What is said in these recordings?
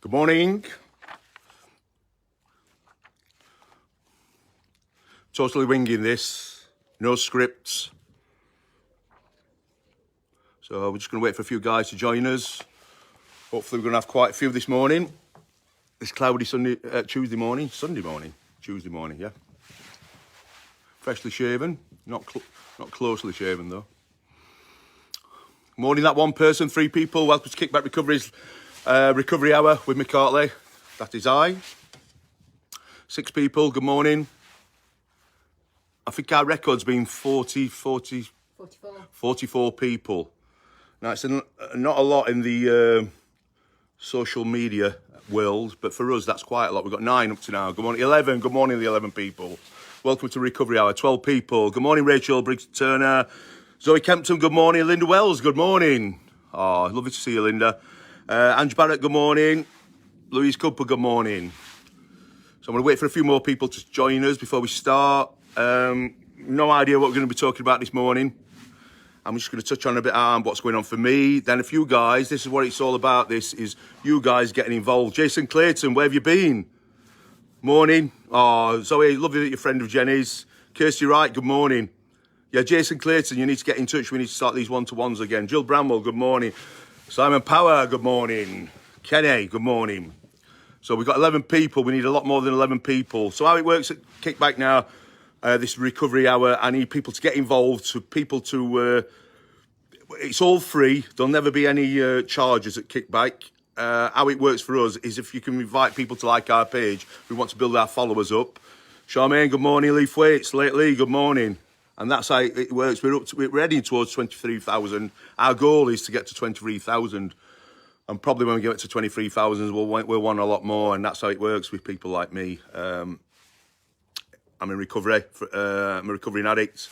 Good morning. Totally winging this, no scripts. So we're just going to wait for a few guys to join us. Hopefully we're going to have quite a few this morning. This cloudy Tuesday morning, yeah. Freshly shaven, not closely shaven though. Morning, that one person, 3 people. Welcome to Kickback Recovery's Recovery Hour with Mick Hartley. That is I. 6 people, good morning. I think our record's been 44 people. Now, it's not a lot in the social media world, but for us, that's quite a lot. We've got 9 up to now. Good morning, 11. Good morning, the 11 people. Welcome to Recovery Hour, 12 people. Good morning, Rachel Briggs-Turner. Zoe Kempton, good morning. Linda Wells, good morning. Oh, lovely to see you, Linda. Ange Barrett, good morning. Louise Cooper, good morning. So I'm going to wait for a few more people to join us before we start. No idea what we're going to be talking about this morning. I'm just going to touch on a bit on what's going on for me. Then a few guys, this is what it's all about. This is you guys getting involved. Jason Clayton, where have you been? Morning. Oh, Zoe, lovely that you're a friend of Jenny's. Kirsty Wright, good morning. Yeah, Jason Clayton, you need to get in touch. We need to start these one-to-ones again. Jill Bramwell, good morning. Simon Power, good morning. Kenny, good morning. So we've got 11 people. We need a lot more than 11 people. So how it works at Kickback now, this recovery hour, I need people to get involved, so people to... it's all free. There'll never be any charges at Kickback. How it works for us is if you can invite people to like our page, we want to build our followers up. Charmaine, good morning. Leaf Waits, Lately, good morning. And that's how it works. We're heading towards 23,000. Our goal is to get to 23,000. And probably when we get to 23,000, we'll want a lot more. And that's how it works with people like me. I'm in recovery. I'm a recovering addict.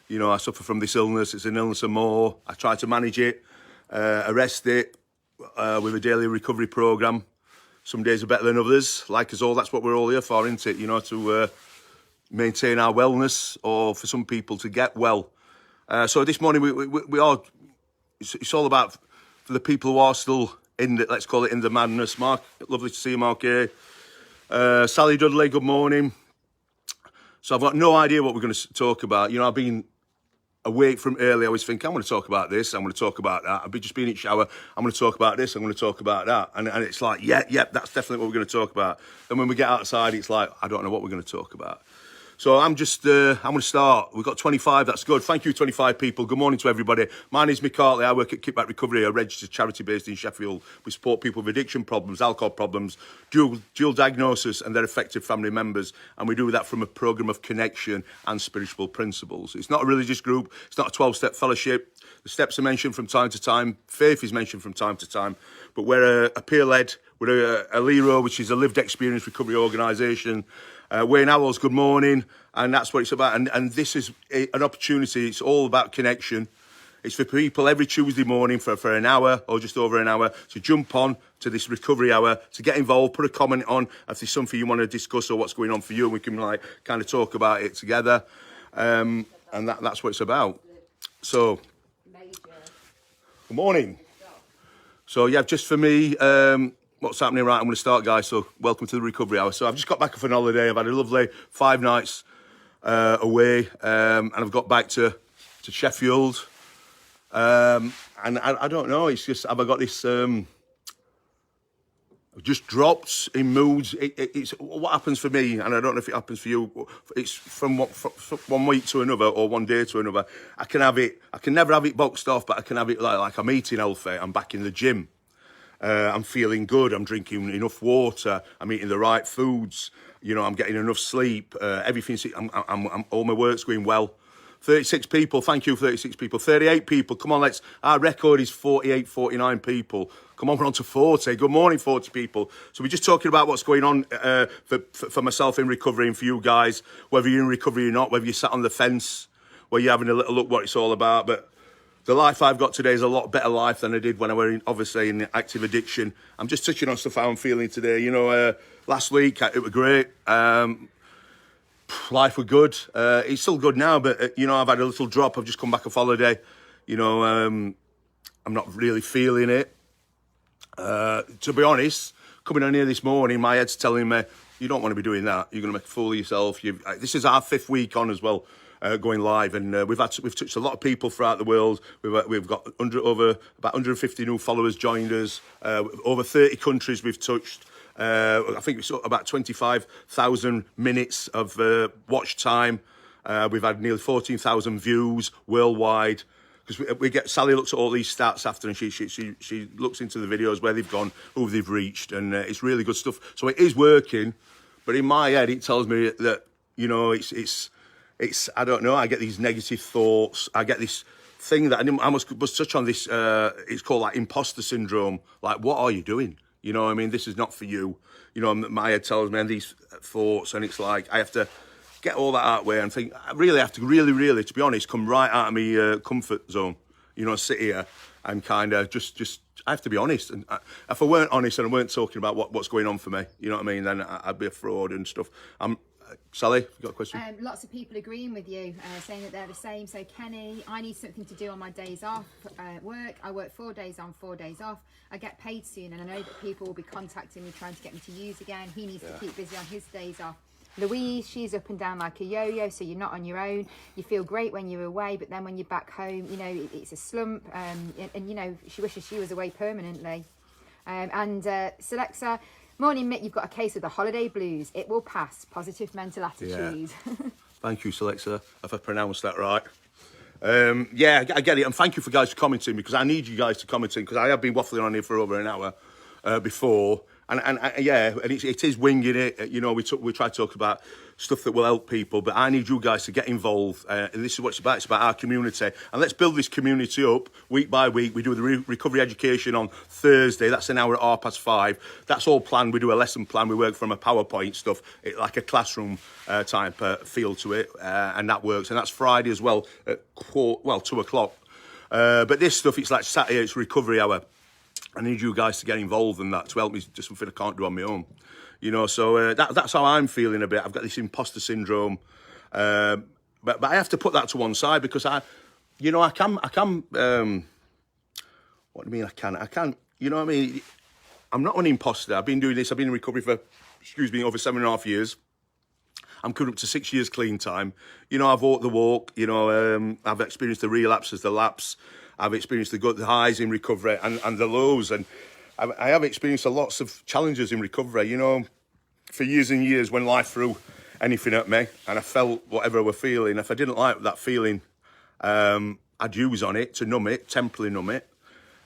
You know, I suffer from this illness. It's an illness and more. I try to manage it, arrest it with a daily recovery programme. Some days are better than others. Like us all, that's what we're all here for, isn't it? You know, to maintain our wellness, or for some people to get well. So this morning we are. It's all about for the people who are still in the, let's call it, in the madness. Mark, lovely to see you, Mark here. Sally Dudley, good morning. So I've got no idea what we're going to talk about. You know, I've been awake from early. I always think, I'm going to talk about this, I'm going to talk about that. I've been just been in the shower, I'm going to talk about this, I'm going to talk about that. And it's like, yeah, that's definitely what we're going to talk about. And when we get outside, it's like, I don't know what we're going to talk about. So I'm going to start. We've got 25, that's good. Thank you, 25 people. Good morning to everybody. My name's Mick Hartley. I work at Kickback Recovery, a registered charity based in Sheffield. We support people with addiction problems, alcohol problems, dual diagnosis and their affected family members. And we do that from a programme of connection and spiritual principles. It's not a religious group. It's not a 12-step fellowship. The steps are mentioned from time to time. Faith is mentioned from time to time. But we're a peer-led, we're a LERO, which is a lived experience recovery organisation. Wayne Howells, good morning, and that's what it's about. And this is an opportunity. It's all about connection. It's for people every Tuesday morning for an hour or just over an hour to jump on to this recovery hour, to get involved, put a comment on if there's something you want to discuss or what's going on for you, and we can kind of talk about it together. And that's what it's about. So, good morning. So yeah, just for me, what's happening, right? I'm going to start, guys. So welcome to the recovery hour. So I've just got back off an holiday. I've had a lovely 5 nights away, and I've got back to Sheffield. And I don't know. It's just, have I got this? Just dropped in moods. It's what happens for me, and I don't know if it happens for you. It's from one week to another, or one day to another. I can have it. I can never have it boxed off, but I can have it like I'm eating healthy. I'm back in the gym. I'm feeling good. I'm drinking enough water. I'm eating the right foods. You know, I'm getting enough sleep. Everything's. All my work's going well. 36 people. Thank you, 36 people. 38 people. Come on, our record is 48, 49 people. Come on, we're on to 40. Good morning, 40 people. So we're just talking about what's going on for myself in recovery and for you guys, whether you're in recovery or not, whether you sat on the fence, where you're having a little look what it's all about. But the life I've got today is a lot better life than I did when I was obviously in active addiction. I'm just touching on stuff how I'm feeling today. You know, last week it was great. Life was good. It's still good now, but you know, I've had a little drop. I've just come back off holiday. You know, I'm not really feeling it. To be honest, coming on here this morning, my head's telling me, you don't want to be doing that. You're going to make a fool of yourself. This is our 5th week on as well, going live, and we've touched a lot of people throughout the world. We've got about 150 new followers joined us. Over 30 countries we've touched. I think it's about 25,000 minutes of watch time. We've had nearly 14,000 views worldwide. Because Sally looks at all these stats after, and she looks into the videos where they've gone, who they've reached, and it's really good stuff. So it is working, but in my head it tells me that, you know, it's I don't know. I get these negative thoughts. I get this thing that I must touch on this. It's called like Imposter Syndrome. Like, what are you doing? You know what I mean? This is not for you. You know, my head tells me these thoughts, and it's like I have to get all that out of the way and think, I really have to really, to be honest, come right out of my comfort zone. You know, sit here and kind of just I have to be honest. And if I weren't honest and I weren't talking about what's going on for me, you know what I mean, then I'd be a fraud and stuff. Sally, you got a question? Lots of people agreeing with you, saying that they're the same. So Kenny, I need something to do on my days off work. I work 4 days on, 4 days off. I get paid soon, and I know that people will be contacting me trying to get me to use again. He needs to keep busy on his days off. Louise, she's up and down like a yo-yo, so you're not on your own. You feel great when you're away, but then when you're back home, you know, it's a slump. And you know, she wishes she was away permanently. Selexa, morning, Mick, you've got a case of the holiday blues. It will pass. Positive mental attitude. Yeah. Thank you, Selexa, if I pronounced that right. Yeah, I get it. And thank you for guys commenting, because I need you guys to comment in, because I have been waffling on here for over an hour before. And it is winging it. You know, we try to talk about stuff that will help people, but I need you guys to get involved. And this is what it's about. It's about our community. And let's build this community up week by week. We do the recovery education on Thursday. That's an hour at 5:30. That's all planned. We do a lesson plan. We work from a PowerPoint stuff, like a classroom type feel to it. And that works. And that's Friday as well at 2 o'clock. But this stuff, it's like Saturday, it's recovery hour. I need you guys to get involved in that to help me do something I can't do on my own. You know, so that's how I'm feeling a bit. I've got this imposter syndrome. But I have to put that to one side, because I can, what do you mean I can, you know what I mean? I'm not an imposter. I've been doing this, I've been in recovery for, over 7.5 years. I'm coming up to 6 years clean time. You know, I've walked the walk, you know, I've experienced the relapses, the lapse. I've experienced the highs in recovery and the lows, and I have experienced lots of challenges in recovery, you know, for years and years when life threw anything at me and I felt whatever I was feeling. If I didn't like that feeling, I'd use on it to numb it, temporarily numb it.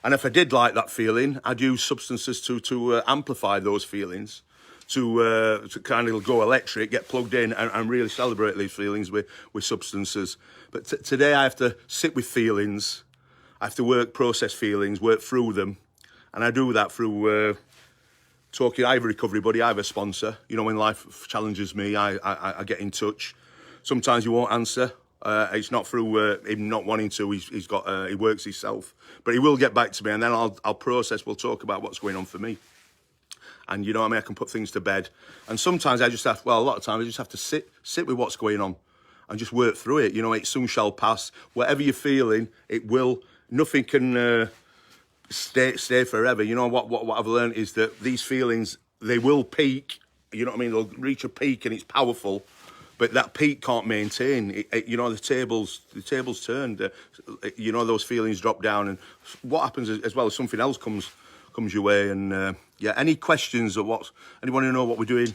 And if I did like that feeling, I'd use substances to amplify those feelings, to kind of go electric, get plugged in and really celebrate these feelings with substances. But today I have to sit with feelings. I have to process feelings, work through them. And I do that through talking. I have a recovery buddy, I have a sponsor. You know, when life challenges me, I get in touch. Sometimes he won't answer. It's not through him not wanting to. He works himself. But he will get back to me, and then I'll process. We'll talk about what's going on for me. And, you know what I mean, I can put things to bed. And sometimes a lot of times I just have to sit with what's going on and just work through it. You know, it soon shall pass. Whatever you're feeling, it will. Nothing can stay forever. You know, what I've learned is that these feelings, they will peak. You know what I mean? They'll reach a peak and it's powerful, but that peak can't maintain. You know, the tables turn. You know, those feelings drop down, and what happens as well is something else comes your way. And any questions or anyone who know what we're doing?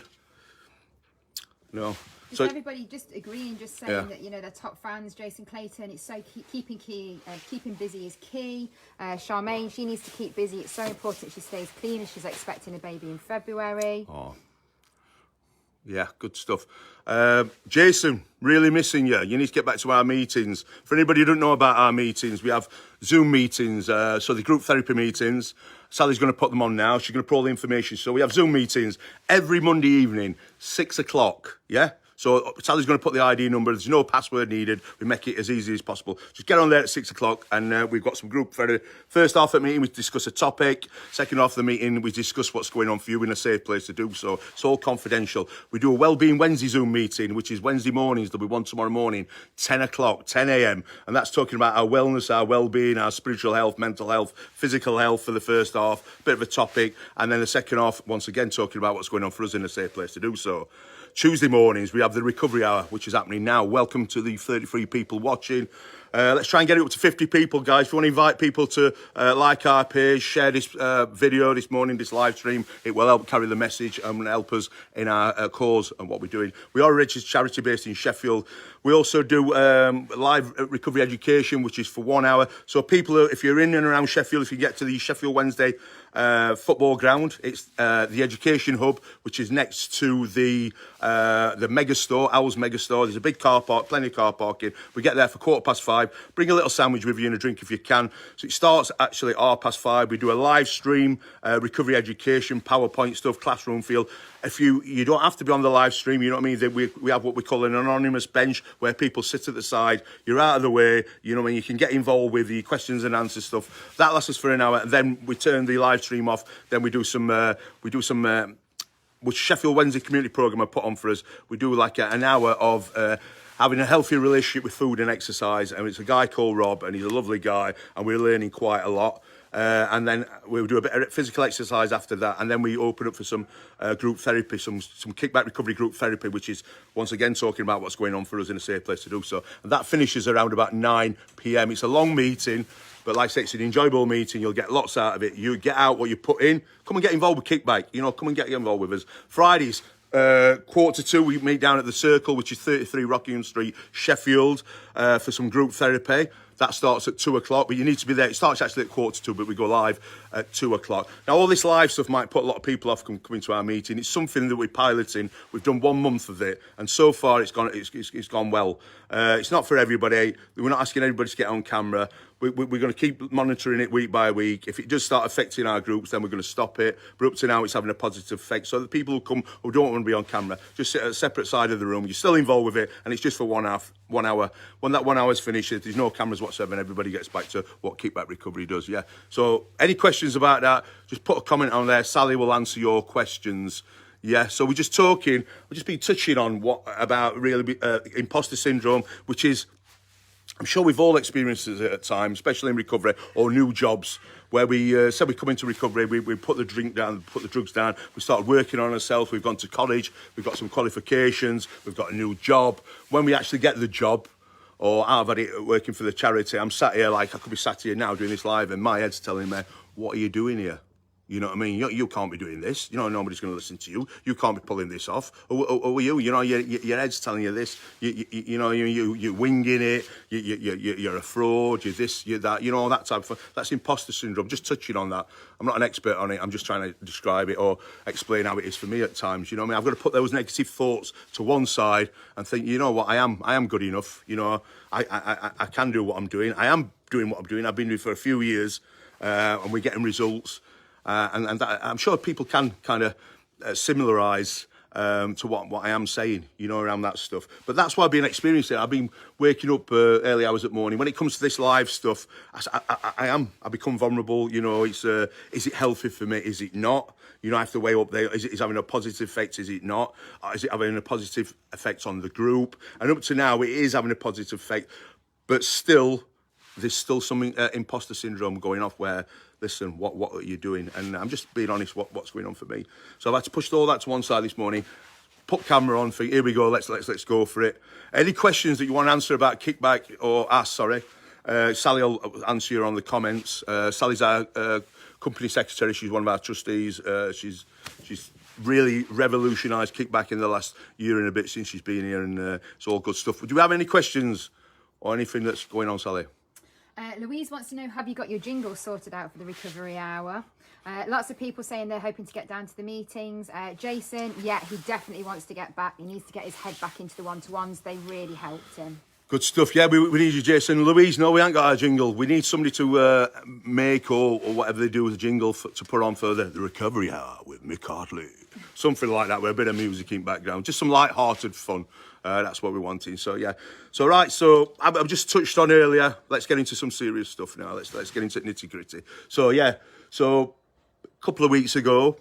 No. So everybody just agreeing, just saying that, you know, they're top fans. Jason Clayton, it's so keeping busy is key. Charmaine, she needs to keep busy. It's so important she stays clean, and she's expecting a baby in February. Oh, yeah, good stuff. Jason, really missing you. You need to get back to our meetings. For anybody who don't know about our meetings, we have Zoom meetings. So the group therapy meetings. Sally's going to put them on now. She's going to put all the information. So we have Zoom meetings every Monday evening, 6 o'clock. Yeah. So Sally's going to put the ID number. There's no password needed. We make it as easy as possible. Just get on there at 6 o'clock, and we've got some group for the first half of the meeting. We discuss a topic. Second half of the meeting, we discuss what's going on for you in a safe place to do so. It's all confidential. We do a Wellbeing Wednesday Zoom meeting, which is Wednesday mornings. There'll be one tomorrow morning, 10 o'clock, 10 a.m. And that's talking about our wellness, our well-being, our spiritual health, mental health, physical health for the first half. Bit of a topic. And then the second half, once again, talking about what's going on for us in a safe place to do so. Tuesday mornings, we have the recovery hour, which is happening now. Welcome to the 33 people watching. Let's try and get it up to 50 people, guys. If you want to invite people to like our page, share this video this morning, this live stream, it will help carry the message and help us in our cause and what we're doing. We are a registered charity based in Sheffield. We also do live recovery education, which is for 1 hour. So people, if you're in and around Sheffield, if you get to the Sheffield Wednesday football ground, it's the education hub, which is next to the mega store, Owl's mega store. There's a big car park, plenty of car parking. We get there for 5:15. Bring a little sandwich with you and a drink if you can. So it starts actually at 5:30. We do a live stream, recovery education, PowerPoint stuff, classroom feel. If you don't have to be on the live stream, you know what I mean? We have what we call an anonymous bench where people sit at the side. You're out of the way, you know what I mean? You can get involved with the questions and answers stuff. That lasts us for an hour, and then we turn the live stream off. Then we do some which Sheffield Wednesday community programme I put on for us. We do like an hour of having a healthy relationship with food and exercise, and it's a guy called Rob, and he's a lovely guy, and we're learning quite a lot. And then we'll do a bit of physical exercise after that, and then we open up for some group therapy, some kickback recovery group therapy, which is once again talking about what's going on for us in a safe place to do so. And that finishes around about 9 p.m. It's a long meeting, but like I say, it's an enjoyable meeting. You'll get lots out of it. You get out what you put in. Come and get involved with kickback. You know, come and get involved with us. Fridays, 1:45, we meet down at the Circle, which is 33 Rockingham Street, Sheffield, for some group therapy. That starts at 2 o'clock, but you need to be there. It starts actually at 1:45, but we go live at 2 o'clock. Now, all this live stuff might put a lot of people off coming to our meeting. It's something that we're piloting. We've done 1 month of it, and so far it's gone well. It's not for everybody. We're not asking everybody to get on camera. We're going to keep monitoring it week by week. If it does start affecting our groups, then we're going to stop it. But up to now, it's having a positive effect. So the people who come who don't want to be on camera just sit at a separate side of the room. You're still involved with it, and it's just for 1 hour. When that 1 hour's finished, there's no cameras whatsoever, and everybody gets back to what Kickback Recovery does. Yeah. So any questions about that? Just put a comment on there. Sally will answer your questions. Yeah, so we're just talking. We've just been touching on what about really imposter syndrome, which is, I'm sure we've all experienced it at times, especially in recovery or new jobs, where we said we come into recovery, we put the drink down, put the drugs down, we started working on ourselves, we've gone to college, we've got some qualifications, we've got a new job. When we actually get the job, or I've had it working for the charity, I'm sat here like I could be sat here now doing this live, and my head's telling me, what are you doing here? You know what I mean? You can't be doing this. You know, nobody's going to listen to you. You can't be pulling this off. Or you know, your head's telling you this. You're winging it. You're a fraud. You're this, you're that. You know, that type of. That's imposter syndrome. Just touching on that. I'm not an expert on it. I'm just trying to describe it or explain how it is for me at times. You know what I mean? I've got to put those negative thoughts to one side and think, you know what, I am good enough. You know, I can do what I'm doing. I am doing what I'm doing. I've been doing it for a few years, and we're getting results. And that, I'm sure people can kind of similarise to what I am saying, you know, around that stuff. But that's why I've been experiencing it. I've been waking up early hours at morning. When it comes to this live stuff, I become vulnerable. You know, it's is it healthy for me? Is it not? You know, I have to weigh up there. Is it having a positive effect? Is it not? Is it having a positive effect on the group? And up to now, it is having a positive effect. But still, there's still something, imposter syndrome going off where, listen, what are you doing? And I'm just being honest, what's going on for me. So I've had to push all that to one side this morning, put camera on, here we go, let's go for it. Any questions that you want to answer about kickback or ask, Sally will answer you on the comments. Sally's our company secretary, she's one of our trustees. She's really revolutionised kickback in the last year and a bit since she's been here, and it's all good stuff. Do you have any questions or anything that's going on, Sally? Louise wants to know, have you got your jingle sorted out for the recovery hour? Lots of people saying they're hoping to get down to the meetings. Jason, yeah, he definitely wants to get back. He needs to get his head back into the one-to-ones. They really helped him. Good stuff. Yeah, we need you, Jason. Louise, no, we ain't got our jingle. We need somebody to make or whatever they do with the jingle to put on for the recovery hour with Mick Hartley. Something like that with a bit of music in background. Just some light-hearted fun. That's what we're wanting. So, yeah. So, right, so I've just touched on earlier. Let's get into some serious stuff now. Let's get into nitty-gritty. So, yeah. So, a couple of weeks ago,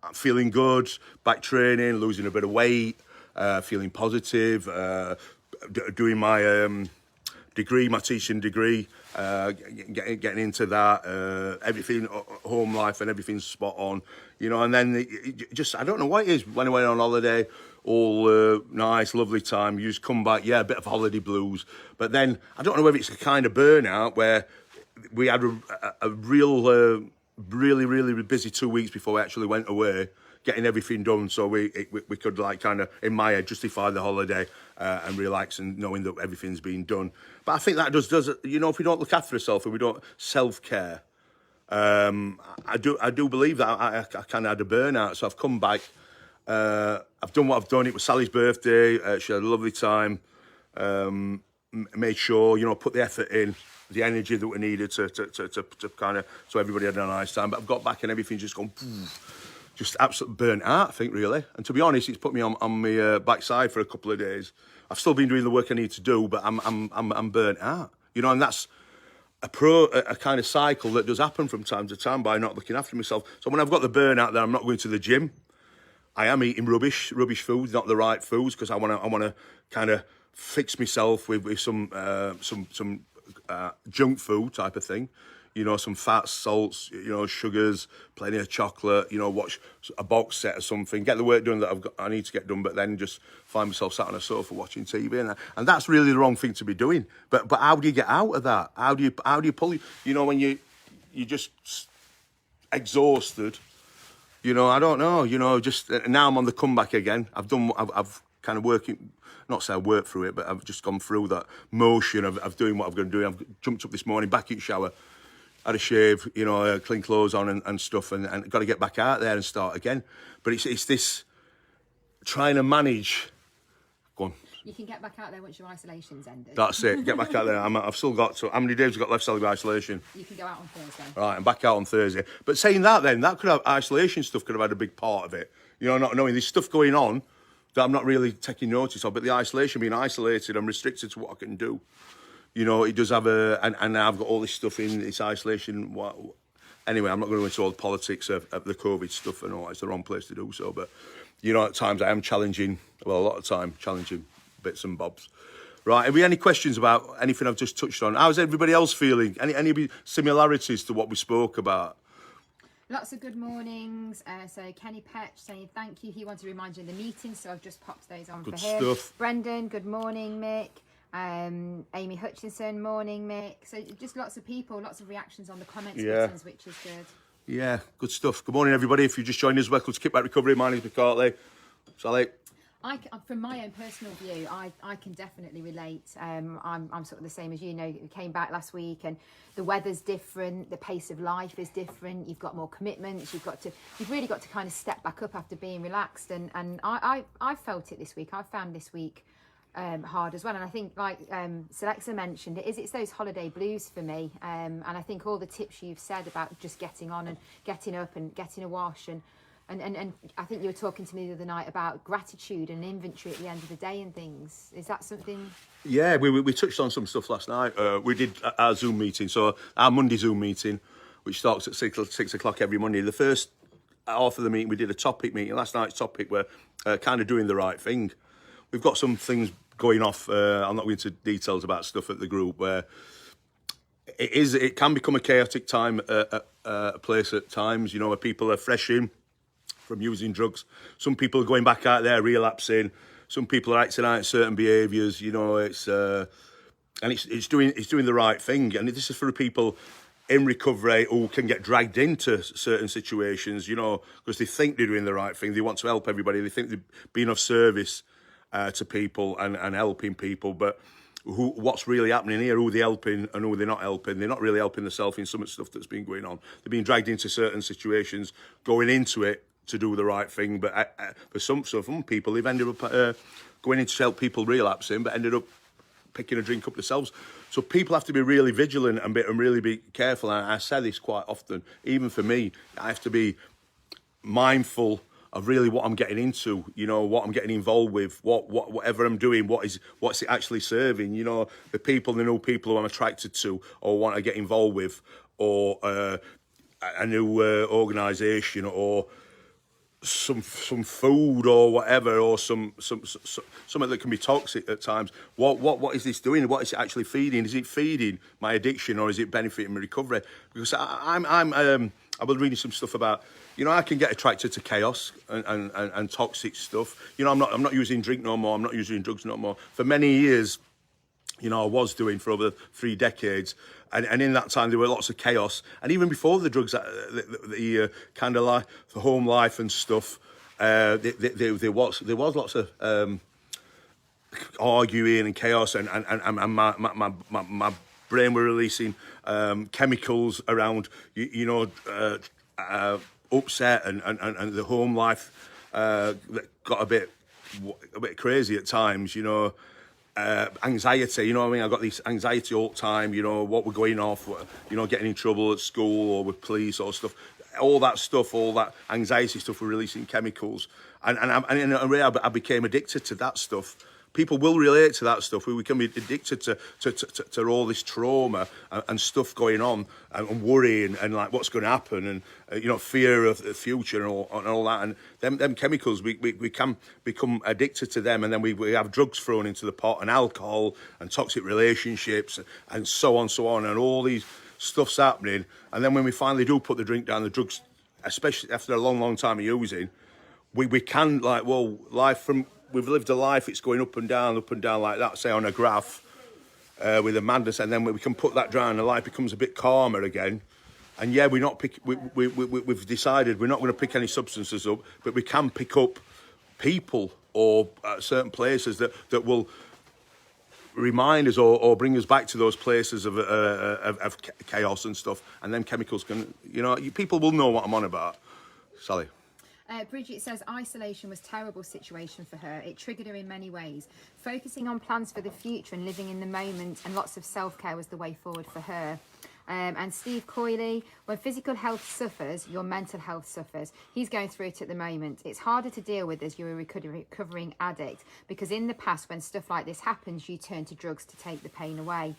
I'm feeling good, back training, losing a bit of weight, feeling positive, doing my degree, my teaching degree, getting into that, everything, home life and everything's spot on, you know, and then just, I don't know what it is, when I went on holiday, all nice, lovely time, you just come back, yeah, a bit of holiday blues, but then, I don't know whether it's a kind of burnout where we had a real, really busy 2 weeks before we actually went away, getting everything done so we could, like, kind of, in my head, justify the holiday and relax and knowing that everything's been done. But I think that does you know, if we don't look after ourselves and we don't self-care, I do believe that I kind of had a burnout. So I've come back, I've done what I've done. It was Sally's birthday. She had a lovely time. Made sure, you know, put the effort in, the energy that we needed to kind of, so everybody had a nice time. But I've got back and everything's just gone, just absolutely burnt out, I think, really. And to be honest, it's put me on my backside for a couple of days. I've still been doing the work I need to do, but I'm burnt out. You know, and that's a kind of cycle that does happen from time to time by not looking after myself. So when I've got the burnout, then I'm not going to the gym. I am eating rubbish foods, not the right foods, because I want to kind of fix myself with some junk food type of thing. You know, some fats, salts, you know, sugars, plenty of chocolate, you know, watch a box set or something, get the work done that I need to get done, but then just find myself sat on a sofa watching TV. And that's really the wrong thing to be doing. But how do you get out of that? How do you pull, you know, when you're just exhausted, you know, I don't know, you know, just now I'm on the comeback again. I've kind of working, not say I worked through it, but I've just gone through that motion of doing what I'm going to do. I've jumped up this morning, back in shower, had a shave, you know, clean clothes on and stuff, and got to get back out there and start again. But it's this trying to manage. Go on. You can get back out there once your isolation's ended. That's it. Get back out there. I've still got how many days have got left selling isolation? You can go out on Thursday. Right, I'm back out on Thursday. But saying that, then that could have isolation stuff could have had a big part of it. You know, not knowing there's stuff going on that I'm not really taking notice of. But the isolation, being isolated, I'm restricted to what I can do. You know, it does have and now I've got all this stuff in this isolation. Anyway, I'm not going to go into all the politics of the COVID stuff and all. It's the wrong place to do so. But, you know, at times I am challenging, well, a lot of time, challenging bits and bobs. Right, have we any questions about anything I've just touched on? How's everybody else feeling? Any similarities to what we spoke about? Lots of good mornings. So Kenny Petch saying thank you. He wanted to remind you of the meeting, so I've just popped those on Good for him. stuff. Brendan, good morning, Mick. Amy Hutchinson, morning, Mick. So just lots of people, lots of reactions on the comments buttons, which is good. Yeah, good stuff. Good morning, everybody. If you just joined us, welcome to Kickback Recovery. My name's Mick Hartley. Sally. From my own personal view, I can definitely relate. I'm sort of the same as you. We came back last week and the weather's different, the pace of life is different, you've got more commitments, you've really got to kind of step back up after being relaxed, and I felt it this week. I found this week hard as well, and I think like Selexa mentioned, it's those holiday blues for me, and I think all the tips you've said about just getting on and getting up and getting a wash, and I think you were talking to me the other night about gratitude and inventory at the end of the day and things. Is that something? Yeah, we touched on some stuff last night. We did our Zoom meeting, so our Monday Zoom meeting, which starts at 6 o'clock every Monday. The first half of the meeting, we did a topic meeting. Last night's topic were kind of doing the right thing. We've got some things going off. I'm not going into details about stuff at the group where it can become a chaotic time, a place at times, you know, where people are fresh in from using drugs. Some people are going back out there, relapsing. Some people are acting out certain behaviours. You know, it's doing the right thing. And this is for people in recovery who can get dragged into certain situations. You know, because they think they're doing the right thing. They want to help everybody. They think they're being of service to people and helping people. But what's really happening here? Who they're helping and who they're not helping? They're not really helping themselves in some of the stuff that's been going on. They're being dragged into certain situations, going into it to do the right thing, but for some people, they've ended up going in to help people relapsing, but ended up picking a drink up themselves. So people have to be really vigilant and really be careful. And I say this quite often, even for me, I have to be mindful of really what I'm getting into, what I'm getting involved with, whatever I'm doing, what's it actually serving, the new people who I'm attracted to or want to get involved with, or a new organisation, or some food or whatever, or something that can be toxic at times. What is this doing? What is it actually feeding? Is it feeding my addiction, or is it benefiting my recovery? Because I was reading some stuff about, I can get attracted to chaos and toxic stuff. I'm not using drink no more. I'm not using drugs no more. For many years, I was doing for over 3 decades. And in that time, there were lots of chaos. And even before the drugs, the kind of life, the home life and stuff, there was lots of arguing and chaos, and my brain were releasing chemicals around, upset, and the home life that got a bit crazy at times, anxiety, I got this anxiety all the time, what we're going off, getting in trouble at school or with police or stuff. All that anxiety stuff, we're releasing chemicals. And I became addicted to that stuff. People will relate to that stuff. We can be addicted to all this trauma and stuff going on, and worrying, and like what's going to happen, and fear of the future and all that. And them chemicals, we can become addicted to them, and then we have drugs thrown into the pot, and alcohol, and toxic relationships, and so on, and all these stuff's happening. And then when we finally do put the drink down, the drugs, especially after a long time of using, we can, like, we've lived a life, it's going up and down like that, say on a graph, with a madness, and then we can put that down and life becomes a bit calmer again. And yeah, we've decided we're not going to pick any substances up, but we can pick up people or certain places that will remind us or bring us back to those places of chaos and stuff. And then chemicals can, people will know what I'm on about. Sally. Bridget says isolation was a terrible situation for her. It triggered her in many ways. Focusing on plans for the future and living in the moment and lots of self-care was the way forward for her. And Steve Coyley, when physical health suffers, your mental health suffers. He's going through it at the moment. It's harder to deal with as you're a recovering addict, because in the past, when stuff like this happens, you turn to drugs to take the pain away.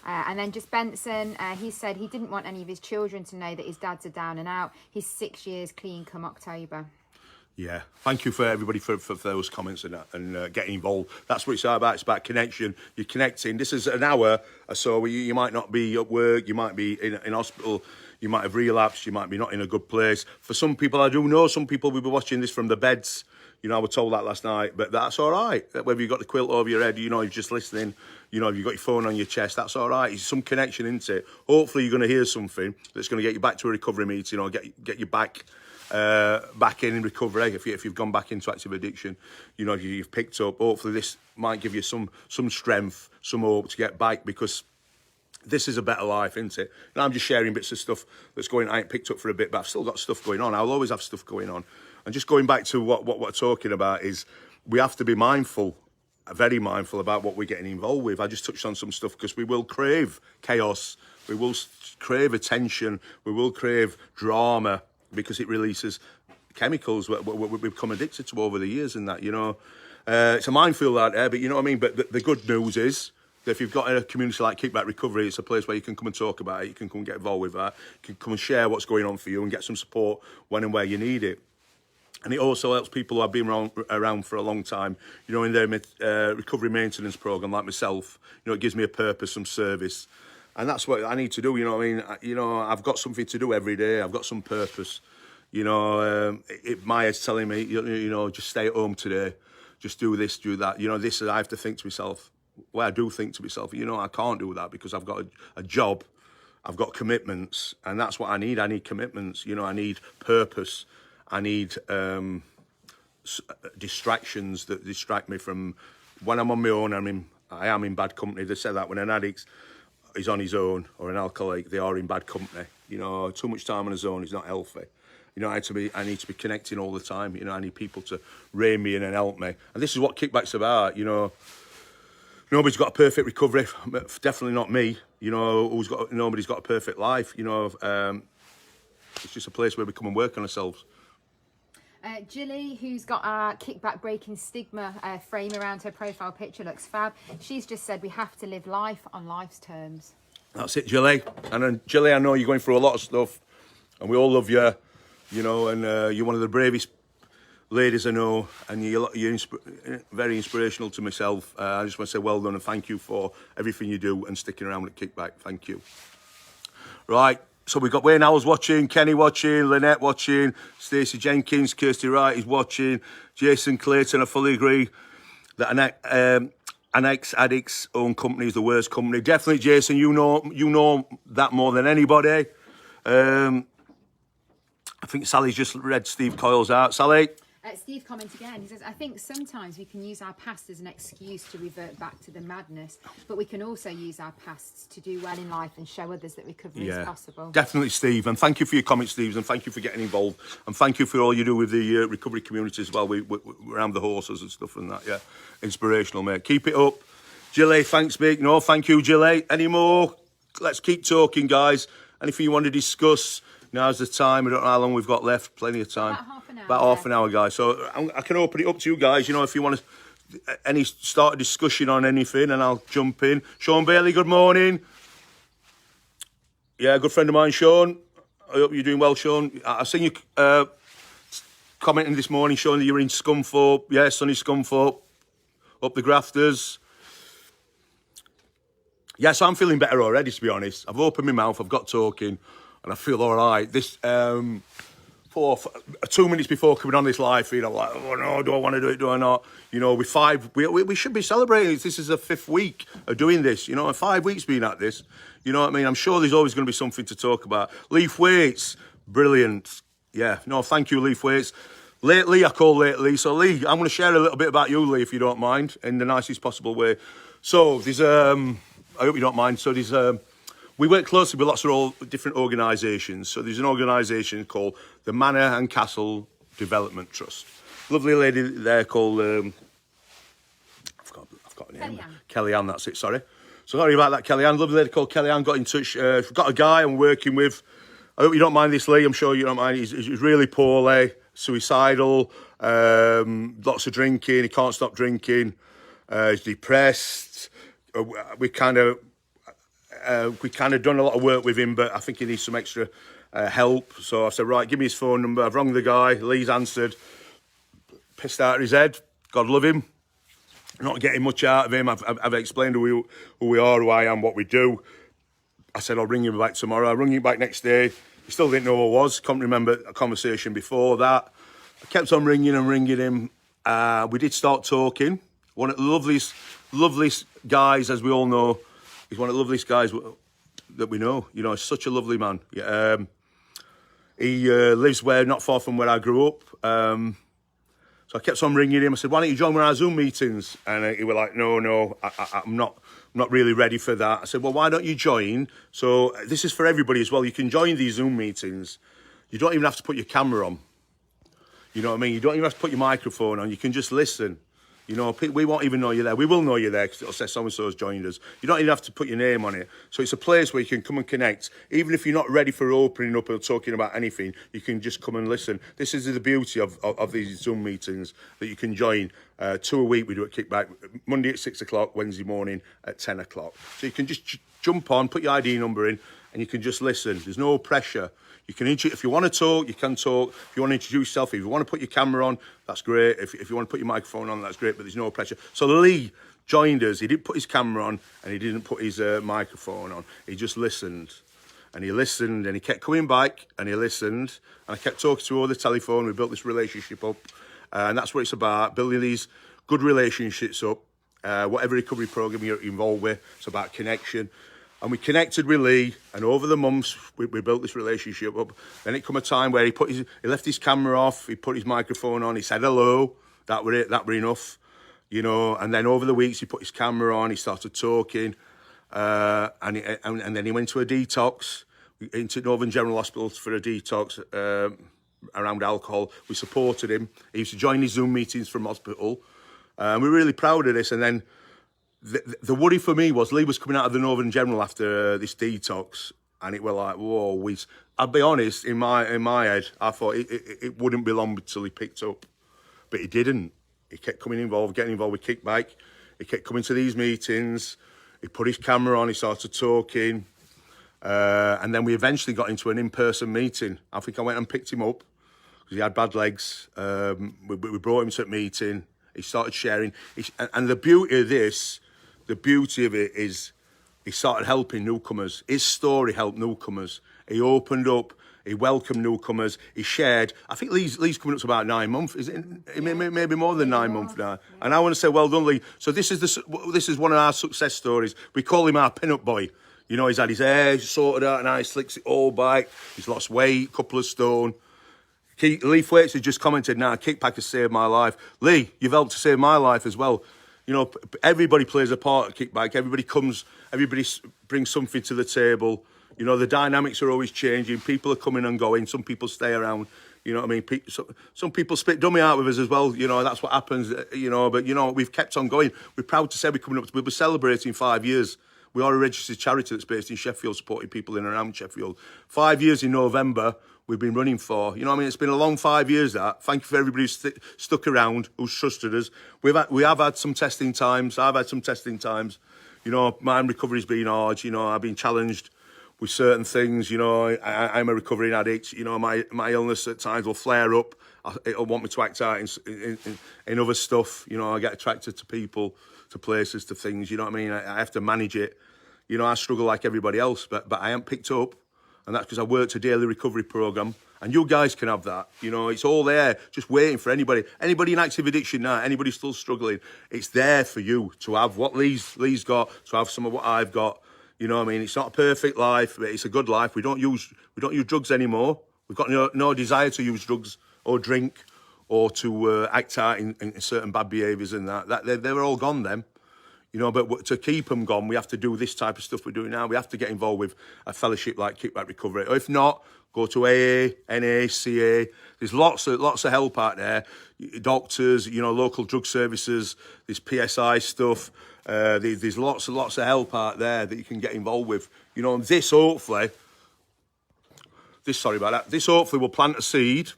And then just Benson, he said he didn't want any of his children to know that his dads are down and out. He's 6 years clean come October. Yeah, thank you for everybody for those comments and getting involved. That's what it's about. It's about connection. You're connecting. This is an hour or so where you might not be at work, you might be in hospital, you might have relapsed, you might be not in a good place. For some people, I do know some people will be watching this from the beds. I was told that last night, but that's all right. Whether you've got the quilt over your head, you're just listening, you've got your phone on your chest, that's all right. It's some connection into it. Hopefully you're going to hear something that's going to get you back to a recovery meeting, or get you back in recovery. If you've gone back into active addiction, you've picked up. Hopefully this might give you some strength, some hope to get back, because this is a better life, isn't it? And I'm just sharing bits of stuff that's going. I ain't picked up for a bit, but I've still got stuff going on. I'll always have stuff going on. And just going back to what we're talking about is we have to be mindful, very mindful about what we're getting involved with. I just touched on some stuff because we will crave chaos, we will crave attention, we will crave drama, because it releases chemicals we've become addicted to over the years, and that, it's a minefield out there, but you know what I mean? But the good news is that if you've got a community like Kickback Recovery, it's a place where you can come and talk about it, you can come and get involved with that, you can come and share what's going on for you and get some support when and where you need it. And it also helps people who have been around for a long time, in their recovery maintenance program, like myself. It gives me a purpose, some service. And that's what I need to do, I've got something to do every day. I've got some purpose. Maya's telling me, just stay at home today. Just do this, do that. This I have to think to myself. Well, I do think to myself, I can't do that because I've got a job. I've got commitments. And that's what I need. I need commitments. I need purpose. I need distractions that distract me from when I'm on my own. I am in bad company. They say that when an addict is on his own, or an alcoholic, they are in bad company. Too much time on his own is not healthy. I need to be connecting all the time. I need people to rein me in and help me. And this is what Kickback's about. nobody's got a perfect recovery. Definitely not me. You know, nobody's got a perfect life. You know, it's just a place where we come and work on ourselves. Jilly, who's got our kickback breaking stigma frame around her profile picture, looks fab. She's just said we have to live life on life's terms. That's it, Jilly. And then, Jilly, I know you're going through a lot of stuff, and we all love you, you know, and you're one of the bravest ladies I know, and you're very inspirational to myself. I just want to say well done and thank you for everything you do and sticking around with Kickback. Thank you. Right. So we've got Wayne Howells watching, Kenny watching, Lynette watching, Stacey Jenkins, Kirsty Wright is watching, Jason Clayton. I fully agree that an ex-addict's own company is the worst company. Definitely, Jason, you know that more than anybody. I think Sally's just read Steve Coyle's out. Sally? Steve comments again. He says, I think sometimes we can use our past as an excuse to revert back to the madness, but we can also use our pasts to do well in life and show others that recovery is possible. Definitely, Steve. And thank you for your comments, Steve, and thank you for getting involved. And thank you for all you do with the recovery community as well. We're around the horses and stuff and that, yeah. Inspirational, mate. Keep it up. Gillet, thanks, mate. No, thank you, Gillet. Any more? Let's keep talking, guys. Anything you want to discuss? Now's the time. I don't know how long we've got left. Plenty of time. About half an hour. About half an hour, guys. So I can open it up to you guys. You know, if you want to any start a discussion on anything, and I'll jump in. Sean Bailey, good morning. Yeah, good friend of mine, Sean. I hope you're doing well, Sean. I seen you commenting this morning, showing that you're in Scunthorpe. Yeah, sunny Scunthorpe. Up the grafters. Yes, I'm feeling better already, to be honest. I've opened my mouth, I've got talking, and I feel all right. This 2 minutes before coming on this live feed, I'm like, oh no, do I want to do it? Do I not? You know, with we should be celebrating. This is the 5th week of doing this. You know, 5 weeks being at this. You know what I mean? I'm sure there's always going to be something to talk about. Leaf Weights, brilliant. Yeah, no, thank you, Leaf Weights. Lately, I call lately. So, Lee, I'm going to share a little bit about you, Lee, if you don't mind, in the nicest possible way. So, there's I hope you don't mind. So, there's we work closely with lots of different organisations. So, there's an organisation called the Manor and Castle Development Trust. Lovely lady there called I've got her name. Kellyanne, that's it. Sorry. Sorry about that, Kellyanne. Lovely lady called Kellyanne got in touch. We've got a guy I'm working with. I hope you don't mind this, Lee. I'm sure you don't mind. He's really poorly, suicidal, lots of drinking. He can't stop drinking. He's depressed. We kind of done a lot of work with him, but I think he needs some extra help. So I said, right, give me his phone number. I've rung the guy. Lee's answered. Pissed out of his head. God love him. Not getting much out of him. I've explained who we are, who I am, what we do. I said, I'll ring him back tomorrow. I rung him back next day. He still didn't know who I was. Can't remember a conversation before that. I kept on ringing him. We did start talking. One of the loveliest guys, as we all know. He's one of the loveliest guys that we know. You know, he's such a lovely man. Yeah, he lives not far from where I grew up. So I kept on ringing him. I said, why don't you join one of our Zoom meetings? And he was like, no, I'm not really ready for that. I said, well, why don't you join? So this is for everybody as well. You can join these Zoom meetings. You don't even have to put your camera on. You know what I mean? You don't even have to put your microphone on. You can just listen. You know, we won't even know you're there. We will know you're there because it'll say so-and-so's joined us. You don't even have to put your name on it. So it's a place where you can come and connect. Even if you're not ready for opening up or talking about anything, you can just come and listen. This is the beauty of these Zoom meetings that you can join. 2 a week we do at Kickback. Monday at 6 o'clock, Wednesday morning at 10 o'clock. So you can just jump on, put your ID number in, and you can just listen. There's no pressure. You can, if you want to talk, you can talk. If you want to introduce yourself, if you want to put your camera on, that's great. If you want to put your microphone on, that's great, but there's no pressure. So Lee joined us. He didn't put his camera on and he didn't put his microphone on. He just listened. And he listened and he kept coming back and he listened. And I kept talking to him over the telephone. We built this relationship up. And that's what it's about, building these good relationships up. Whatever recovery program you're involved with, it's about connection. And we connected with Lee, and over the months, we built this relationship up. Then it come a time where he left his camera off, he put his microphone on, he said hello, that were it, that were enough, you know. And then over the weeks, he put his camera on, he started talking, and then he went to a detox, into Northern General Hospital for a detox around alcohol. We supported him. He used to join his Zoom meetings from hospital. We're really proud of this. And then the worry for me was Lee was coming out of the Northern General after this detox, and it were like, whoa, I'll be honest, in my head, I thought it wouldn't be long until he picked up. But he didn't. He kept getting involved with kickback. He kept coming to these meetings. He put his camera on, he started talking. And then we eventually got into an in-person meeting. I think I went and picked him up because he had bad legs. We brought him to a meeting. He started sharing. And the beauty of this, the beauty of it is he started helping newcomers. His story helped newcomers. He opened up. He welcomed newcomers. He shared. I think Lee's coming up to about 9 months. Is it? Maybe more than 9 months now. Yeah. And I want to say, well done, Lee. So this is one of our success stories. We call him our pin-up boy. You know, he's had his hair sorted out and he slicks it all back. He's lost weight, a couple of stone. Lee Thwaites has just commented, now, kickback has saved my life. Lee, you've helped to save my life as well. You know, everybody plays a part at kickback. Everybody brings something to the table. You know, the dynamics are always changing. People are coming and going. Some people stay around. You know what I mean? Some people spit dummy out with us as well. You know, that's what happens, you know. But, you know, we've kept on going. We're proud to say we're celebrating 5 years. We are a registered charity that's based in Sheffield, supporting people in and around Sheffield. 5 years in November we've been running for. You know what I mean? It's been a long 5 years, that. Thank you for everybody who's stuck around, who's trusted us. We have had some testing times. I've had some testing times. You know, my recovery's been hard. You know, I've been challenged with certain things. You know, I'm a recovering addict. You know, my illness at times will flare up. It'll want me to act out in other stuff. You know, I get attracted to people, to places, to things. You know what I mean? I have to manage it. You know, I struggle like everybody else, but I am picked up, and that's because I worked a daily recovery programme. And you guys can have that. You know, it's all there, just waiting for anybody. Anybody in active addiction now, anybody still struggling, it's there for you to have what Lee's got, to have some of what I've got. You know what I mean? It's not a perfect life, but it's a good life. We don't use drugs anymore. We've got no desire to use drugs or drink or to act out in certain bad behaviours and that. They're all gone then. You know, but to keep them gone, we have to do this type of stuff we're doing now. We have to get involved with a fellowship like Kickback Recovery. Or if not, go to AA, NA, CA. There's lots of help out there. Doctors, you know, local drug services. There's PSI stuff. There's lots of help out there that you can get involved with. You know, and this hopefully will plant a seed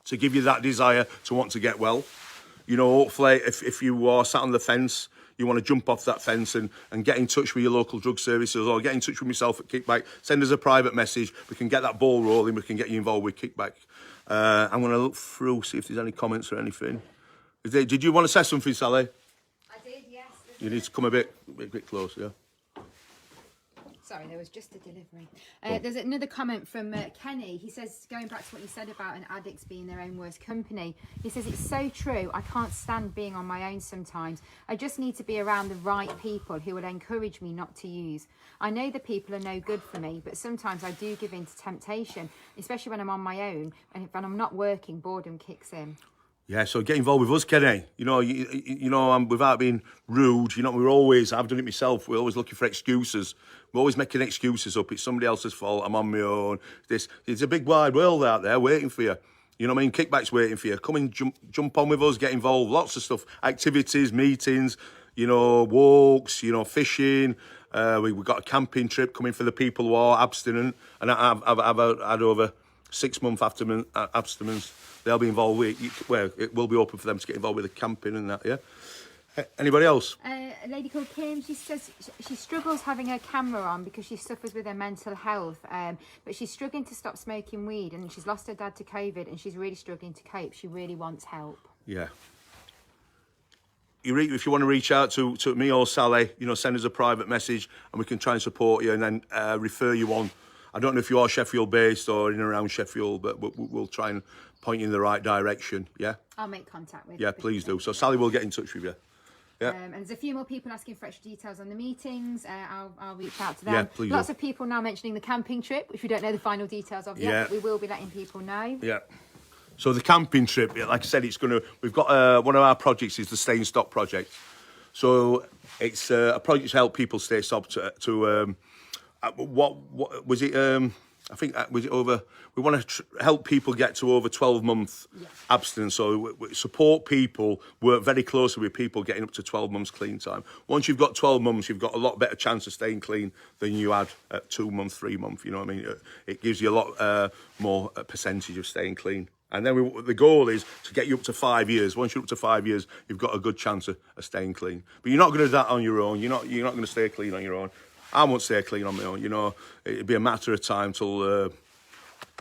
to give you that desire to want to get well. You know, hopefully if you are sat on the fence, you want to jump off that fence and get in touch with your local drug services, or get in touch with myself at Kickback. Send us a private message. We can get that ball rolling. We can get you involved with Kickback. I'm going to look through, see if there's any comments or anything. Did you want to say something, Sally? I did, yes. You need to come a bit closer, yeah. Sorry, there was just a delivery. There's another comment from Kenny. He says, going back to what you said about an addicts being their own worst company, he says, it's so true. I can't stand being on my own sometimes. I just need to be around the right people who will encourage me not to use. I know the people are no good for me, but sometimes I do give in to temptation, especially when I'm on my own. And when I'm not working, boredom kicks in. Yeah, so get involved with us, Kenny. You know, without being rude, you know, I've done it myself, we're always looking for excuses. We're always making excuses up. It's somebody else's fault. I'm on my own. It's a big wide world out there waiting for you. You know what I mean? Kickback's waiting for you. Come and jump on with us, get involved. Lots of stuff, activities, meetings, you know, walks, you know, fishing. We've got a camping trip coming for the people who are abstinent. And I've had over 6 month abstinence. They'll be involved with, well, it will be open for them to get involved with the camping and that, yeah? Anybody else? A lady called Kim, she says she struggles having her camera on because she suffers with her mental health, but she's struggling to stop smoking weed, and she's lost her dad to COVID, and she's really struggling to cope. She really wants help. Yeah. If you want to reach out to me or Sally, you know, send us a private message and we can try and support you and then refer you on. I don't know if you are Sheffield based or in and around Sheffield, but we'll try and point you in the right direction, yeah? I'll make contact with you. Yeah, please do. So Sally will get in touch with you. Yeah. And there's a few more people asking for extra details on the meetings. I'll reach out to them. Yeah, please. Lots of people now mentioning the camping trip, which we don't know the final details of yet, but we will be letting people know. Yeah. So the camping trip, like I said, we've got one of our projects is the Stay in Stock project. So it's a project to help people stay stopped to what was it? I I think we want to help people get to over 12-month abstinence. So we support people, work very closely with people getting up to 12 months clean time. Once you've got 12 months, you've got a lot better chance of staying clean than you had at 2 months, 3 months. You know what I mean? It gives you a lot more percentage of staying clean. And then the goal is to get you up to 5 years. Once you're up to 5 years, you've got a good chance of staying clean. But you're not going to do that on your own. You're not going to stay clean on your own. I won't stay clean on my own. You know, it'd be a matter of time till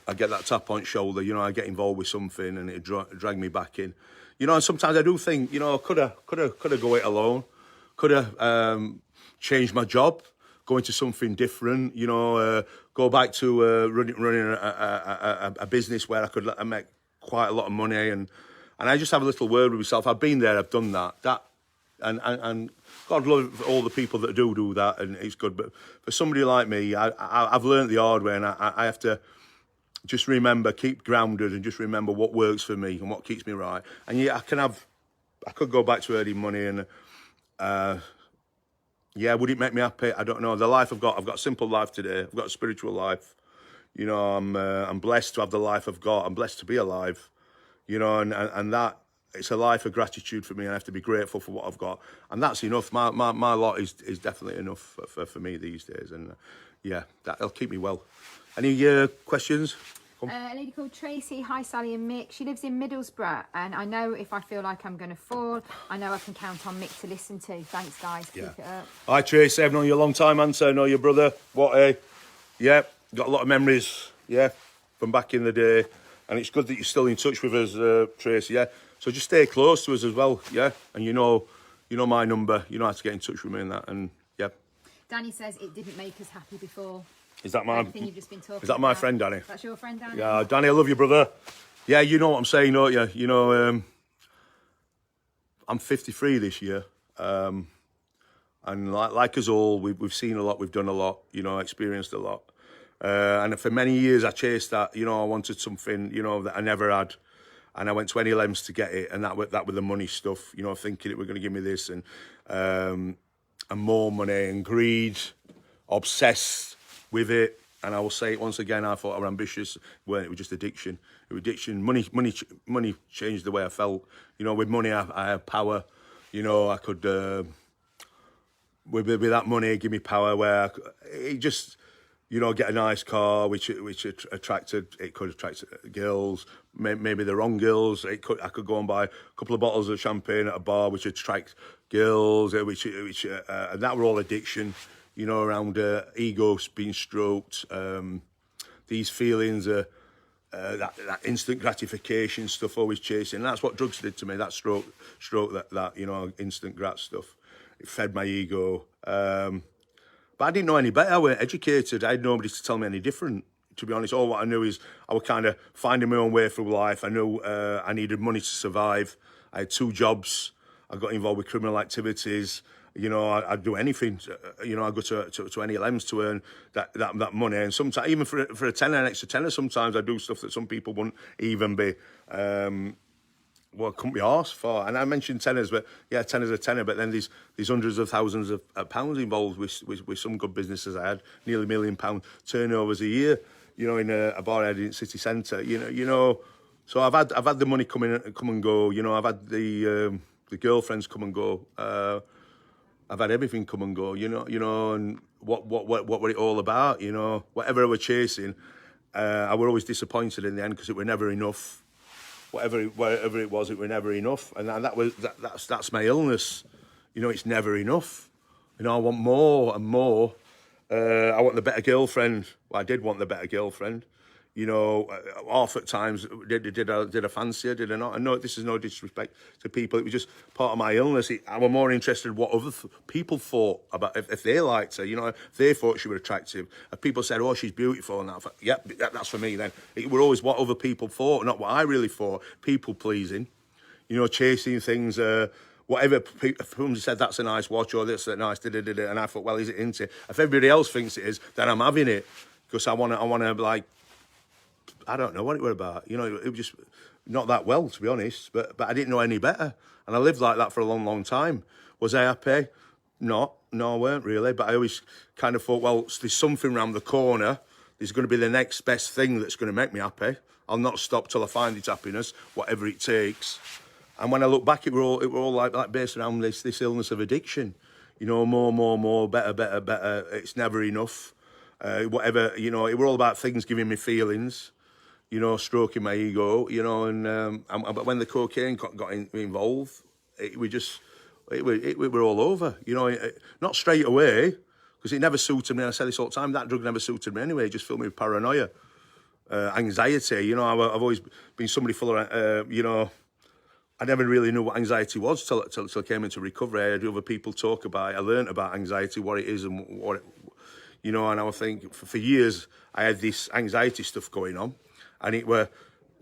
I get that tap on the shoulder. You know, I get involved with something and it drag me back in. You know, and sometimes I do think, you know, could have go it alone. Could have changed my job, go into something different. You know, go back to running a business where I could make quite a lot of money, and I just have a little word with myself. I've been there, I've done that, and God love all the people that do that, and it's good. But for somebody like me, I've learned the hard way, and I have to just remember, keep grounded, and just remember what works for me and what keeps me right. And yeah, I could go back to earning money, and yeah, would it make me happy? I don't know. The life I've got a simple life today. I've got a spiritual life. You know, I'm blessed to have the life I've got. I'm blessed to be alive. You know, and that, it's a life of gratitude for me. I have to be grateful for what I've got, and that's enough. My lot is definitely enough for me these days, and yeah, that'll keep me well. Any questions? A lady called Tracey. Hi, Sally and Mick. She lives in Middlesbrough, and I know if I feel like I'm going to fall, I know I can count on Mick to listen to. Thanks, guys. Keep it up. Hi, Tracey. I've known you a long time, Answer. I know your brother. Yeah, got a lot of memories. Yeah, from back in the day, and it's good that you're still in touch with us, Tracey. Yeah, so just stay close to us as well. Yeah, and you know my number. You know how to get in touch with me and that. And yeah. Danny says it didn't make us happy before. Is that my? Everything you've just been talking Is that my about. friend, Danny? That's your friend, Danny. Yeah, Danny, I love you, brother. Yeah, you know what I'm saying, don't you? You know, I'm 53 this year, and like us all, we've seen a lot, we've done a lot, you know, experienced a lot, and for many years I chased that. You know, I wanted something, you know, that I never had, and I went to any lengths to get it, and that with the money stuff, you know, thinking it were going to give me this and more money and greed, obsessed with it. And I will say it once again, I thought I was ambitious when it was just addiction. It was addiction. Money changed the way I felt. You know, with money I had power. You know, I could with that money give me power where it just, you know, get a nice car which could attract girls, maybe the wrong girls. I could go and buy a couple of bottles of champagne at a bar which attract girls, and that were all addiction. You know, around ego being stroked, these feelings, that instant gratification stuff, always chasing. That's what drugs did to me. That stroke, that you know, instant grat stuff. It fed my ego. But I didn't know any better. I weren't educated. I had nobody to tell me any different. To be honest, all what I knew is I was kind of finding my own way through life. I knew I needed money to survive. I had 2 jobs. I got involved with criminal activities. You know, I'd do anything. You know, I'd go to any lengths to earn that money. And sometimes, even for a tenner, an extra tenner, sometimes I do stuff that some people wouldn't even be, couldn't be arsed for. And I mentioned tenors, but yeah, tenner's a tenner. But then these hundreds of thousands of pounds involved with some good businesses I had, nearly £1 million turnovers a year. You know, in a bar I had in city centre. You know, so I've had the money come and go. You know, I've had the girlfriends come and go. I've had everything come and go, you know, and what were it all about, you know? Whatever I was chasing, I were always disappointed in the end because it were never enough. Whatever it was, it were never enough, and that's my illness. You know, it's never enough. You know, I want more and more. I want the better girlfriend. Well, I did want the better girlfriend. You know, half at times did I fancy her, did I not? I know this is no disrespect to people. It was just part of my illness. I was more interested in what other people thought about if they liked her. You know, if they thought she was attractive. If people said, "Oh, she's beautiful," and that, I thought, yeah, that's for me. Then it were always what other people thought, not what I really thought. People pleasing, you know, chasing things. Whatever somebody said, that's a nice watch or that's a nice and I thought, well, is it into? If everybody else thinks it is, then I'm having it because I want to like. I don't know what it were about. You know, it was just not that well, to be honest. But I didn't know any better. And I lived like that for a long, long time. Was I happy? No, I weren't really. But I always kind of thought, well, there's something around the corner. is going to be the next best thing that's going to make me happy. I'll not stop till I find its happiness, whatever it takes. And when I look back, it were all like based around this illness of addiction. You know, more, better. It's never enough. Whatever, you know, it were all about things giving me feelings, you know, stroking my ego, you know, but when the cocaine got involved, it were all over, you know, not straight away, because it never suited me. I say this all the time, that drug never suited me anyway. It just filled me with paranoia, anxiety. You know, I've always been somebody full of, you know, I never really knew what anxiety was till I came into recovery. I had other people talk about it. I learned about anxiety, what it is and what it, you know, and I would think for years I had this anxiety stuff going on, and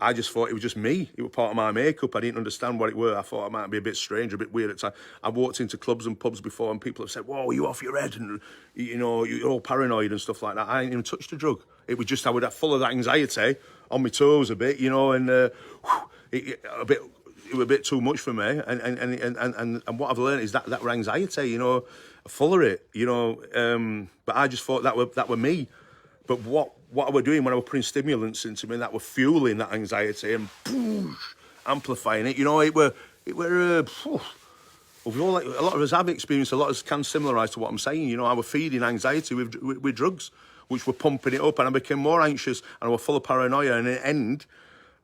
I just thought it was just me. It was part of my makeup. I didn't understand what it were. I thought it might be a bit strange, a bit weird at the time. I've walked into clubs and pubs before and people have said, whoa, are you off your head? And, you know, you're all paranoid and stuff like that. I ain't even touched a drug. It was just, I would have full of that anxiety, on my toes a bit, you know, and it was a bit too much for me. And what I've learned is that were anxiety, you know, full of it, you know. But I just thought that were me. But what I were doing when I were putting stimulants into me, that were fueling that anxiety and amplifying it, you know, it were we all, like, a lot of us have experienced, a lot of us can similarise to what I'm saying, you know. I were feeding anxiety with drugs, which were pumping it up, and I became more anxious, and I was full of paranoia, and in the end,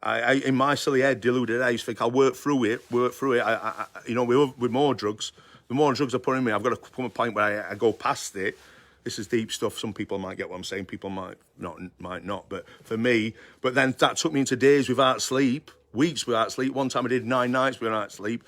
I in my silly head, deluded head, I used to think I'll work through it, you know, with more drugs. The more drugs I put in me, I've got to come to a point where I go past it. This is deep stuff. Some people might get what I'm saying. People might not. But for me, but then that took me into days without sleep, weeks without sleep. One time I did 9 nights without sleep.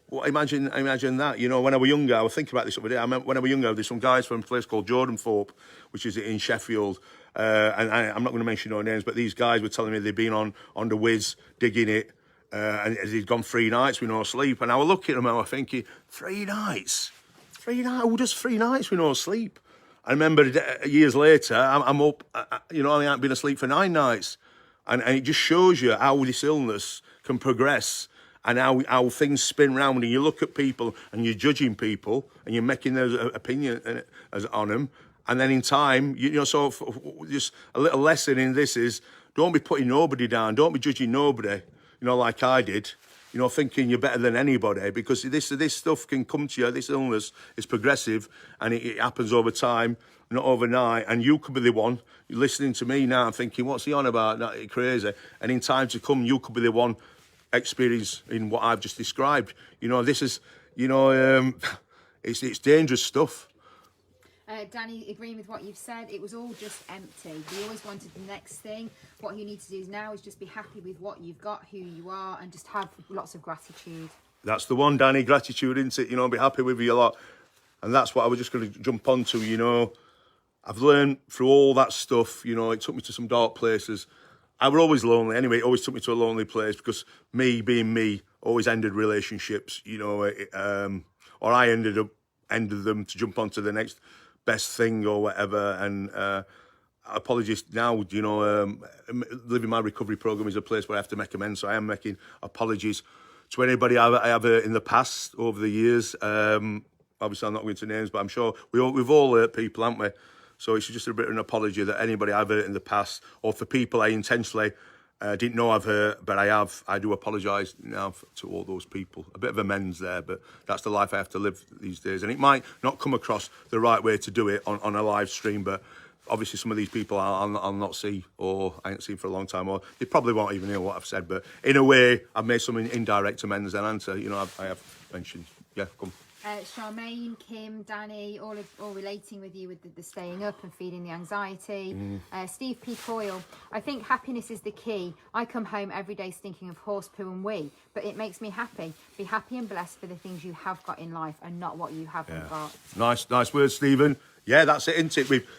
Well, imagine that. You know, when I was younger, I was thinking about this the other day. I remember when I was younger, there's some guys from a place called Jordan Thorpe, which is in Sheffield. And I'm not going to mention no names, but these guys were telling me they'd been on the whiz, digging it. And they'd gone 3 nights with no sleep. And I was looking at them and I was thinking, 3 nights? 3 nights? Who does 3 nights with no sleep? I remember years later, I'm up, you know, I haven't been asleep for 9 nights. And it just shows you how this illness can progress and how things spin round. And you look at people and you're judging people and you're making those opinions on them. And then in time, you know, so just a little lesson in this is don't be putting nobody down. Don't be judging nobody, you know, like I did. You know, thinking you're better than anybody, because this stuff can come to you. This illness is progressive and it happens over time, not overnight. And you could be the one you're listening to me now and thinking, what's he on about? That crazy. And in time to come, you could be the one experiencing what I've just described. You know, this is, you know, it's dangerous stuff. Danny, agreeing with what you've said, it was all just empty. We always wanted the next thing. What you need to do now is just be happy with what you've got, who you are, and just have lots of gratitude. That's the one, Danny, gratitude, isn't it? You know, be happy with you a lot. And that's what I was just going to jump onto, you know. I've learned through all that stuff, you know, it took me to some dark places. I was always lonely anyway. It always took me to a lonely place because me being me always ended relationships, you know, or I ended them to jump onto the next best thing or whatever. And apologies now, you know, living my recovery program is a place where I have to make amends. So I am making apologies to anybody I have hurt in the past over the years. Obviously, I'm not going to names, but I'm sure we've all hurt people, haven't we? So it's just a bit of an apology that anybody I've hurt in the past, or for people I intentionally didn't know I've hurt, but I have. I do apologise now to all those people. A bit of amends there, but that's the life I have to live these days. And it might not come across the right way to do it on a live stream, but obviously some of these people I'll not see, or I ain't seen for a long time, or they probably won't even hear what I've said. But in a way, I've made some indirect amends and answer. You know, I have mentioned. Yeah, come. Charmaine, Kim, Danny, all relating with you with the staying up and feeding the anxiety. Steve P. Coyle, I think happiness is the key. I come home every day stinking of horse poo and wee, but it makes me happy. Be happy and blessed for the things you have got in life and not what you haven't got. Nice words, Stephen. Yeah, that's it, isn't it? We've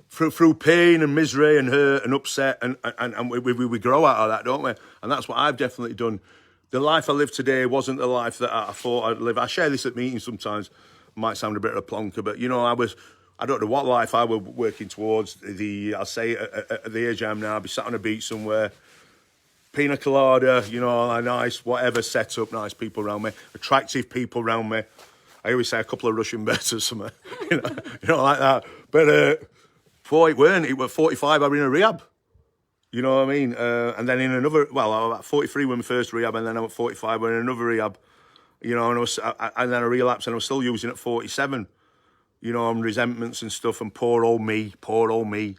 through pain and misery and hurt and upset, and we grow out of that, don't we? And that's what I've definitely done. The life I live today wasn't the life that I thought I'd live. I share this at meetings sometimes. Might sound a bit of a plonker, but, you know, I don't know what life I was working towards. I'll say at the age I am now, I'd be sat on a beach somewhere, pina colada, you know, a nice whatever setup, nice people around me, attractive people around me. I always say a couple of Russian beds or something, you know like that. But Before it weren't. It was 45. I was in a rehab. You know what I mean? And then in another, well, I was at 43 when my first rehab, and then I was 45 when in another rehab. You know, and then I relapsed, and I was still using it at 47. You know, on resentments and stuff, and poor old me, poor old me.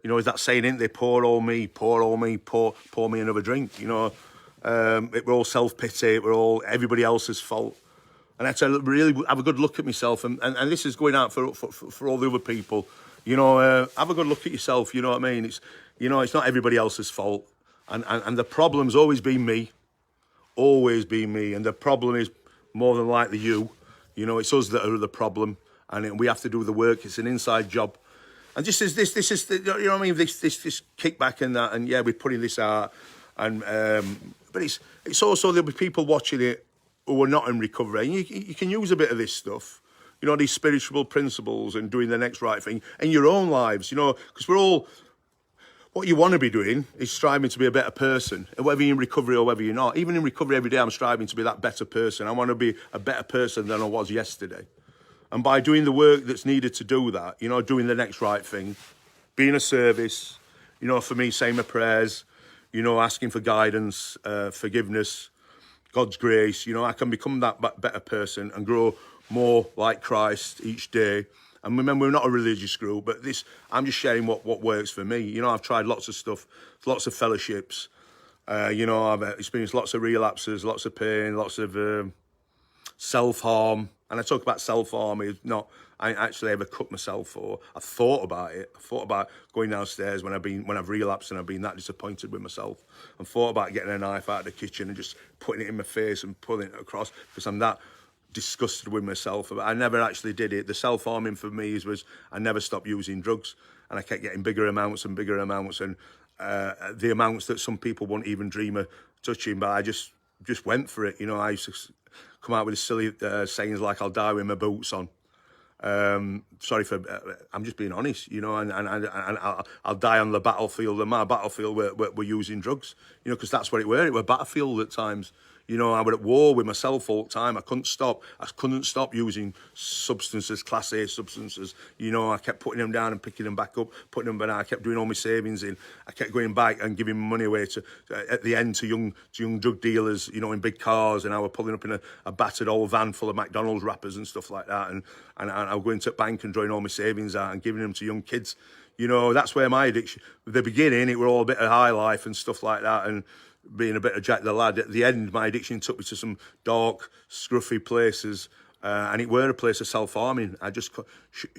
You know, is that saying, isn't they? Poor old me, poor old me, pour me another drink. You know, it were all self-pity, it were all everybody else's fault. And I had to really have a good look at myself, and this is going out for all the other people. You know, have a good look at yourself. You know what I mean? It's, you know, it's not everybody else's fault, and the problem's always been me, and the problem is more than likely you. You know, it's us that are the problem, and we have to do the work. It's an inside job, and this is you know what I mean? This kickback and that, and yeah, we're putting this out, and but it's also there'll be people watching it who are not in recovery, and you can use a bit of this stuff. You know, these spiritual principles and doing the next right thing in your own lives, you know, because we're all, what you want to be doing is striving to be a better person, whether you're in recovery or whether you're not. Even in recovery every day, I'm striving to be that better person. I want to be a better person than I was yesterday. And by doing the work that's needed to do that, you know, doing the next right thing, being a service, you know, for me, saying my prayers, you know, asking for guidance, forgiveness, God's grace, you know, I can become that better person and grow more like Christ each day. And remember, we're not a religious group, but this, I'm just sharing what works for me. You know, I've tried lots of stuff, lots of fellowships. You know, I've experienced lots of relapses, lots of pain, lots of self-harm. And I talk about self-harm, it's not, I ain't actually ever cut myself, or I've thought about it. I've thought about going downstairs when I've relapsed and I've been that disappointed with myself. I've thought about getting a knife out of the kitchen and just putting it in my face and pulling it across because I'm that disgusted with myself. But I never actually did it. The self-harming for me was I never stopped using drugs, and I kept getting bigger amounts and bigger amounts, and the amounts that some people won't even dream of touching. But I just went for it. You know, I used to come out with silly sayings like "I'll die with my boots on." Sorry for, I'm just being honest, you know, and I'll die on the battlefield, and my battlefield we're using drugs, you know, because that's what it were. It were a battlefield at times. You know, I was at war with myself all the time. I couldn't stop using substances, Class A substances. You know, I kept putting them down and picking them back up, putting them back. I kept doing all my savings in. I kept going back and giving money away to at the end to young drug dealers, you know, in big cars. And I was pulling up in a battered old van full of McDonald's wrappers and stuff like that. And I was going to the bank and drawing all my savings out and giving them to young kids. You know, that's where my addiction, at the beginning, it were all a bit of high life and stuff like that. And being a bit of Jack the Lad. At the end, my addiction took me to some dark, scruffy places, and it were a place of self-harming. I just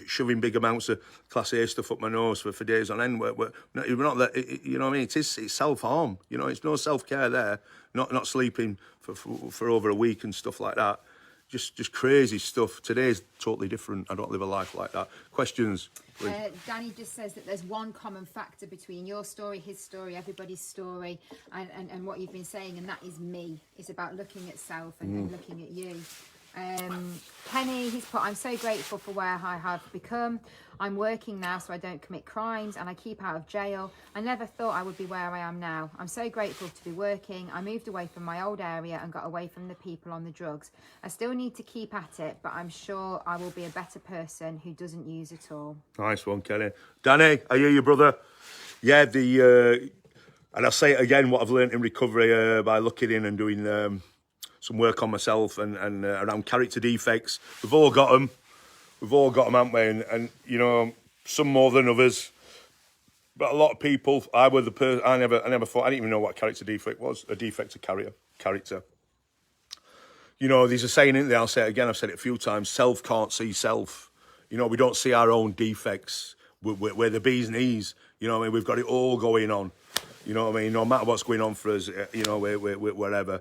shoving big amounts of Class A stuff up my nose for days on end. We're not that, you know what I mean? It's self-harm. You know, it's no self-care there. Not sleeping for over a week and stuff like that. Just crazy stuff. Today's totally different. I don't live a life like that. Questions, please. Danny just says that there's one common factor between your story, his story, everybody's story, and what you've been saying, and that is me. It's about looking at self and looking at you. Kenny, he's put, I'm so grateful for where I have become. I'm working now so I don't commit crimes and I keep out of jail. I never thought I would be where I am now. I'm so grateful to be working. I moved away from my old area and got away from the people on the drugs. I still need to keep at it, but I'm sure I will be a better person who doesn't use it all. Nice one, Kenny. Danny, I hear you, brother. Yeah, and I'll say it again, what I've learned in recovery by looking in and doing some work on myself and around character defects. We've all got them. We've all got them, haven't we? And you know, some more than others. But a lot of people, I never thought, I didn't even know what a character defect was. A defect of character. You know, there's a saying, isn't there? I'll say it again, I've said it a few times, self can't see self. You know, we don't see our own defects. We're the bee's knees. You know what I mean? We've got it all going on. You know what I mean? No matter what's going on for us, you know, we're wherever.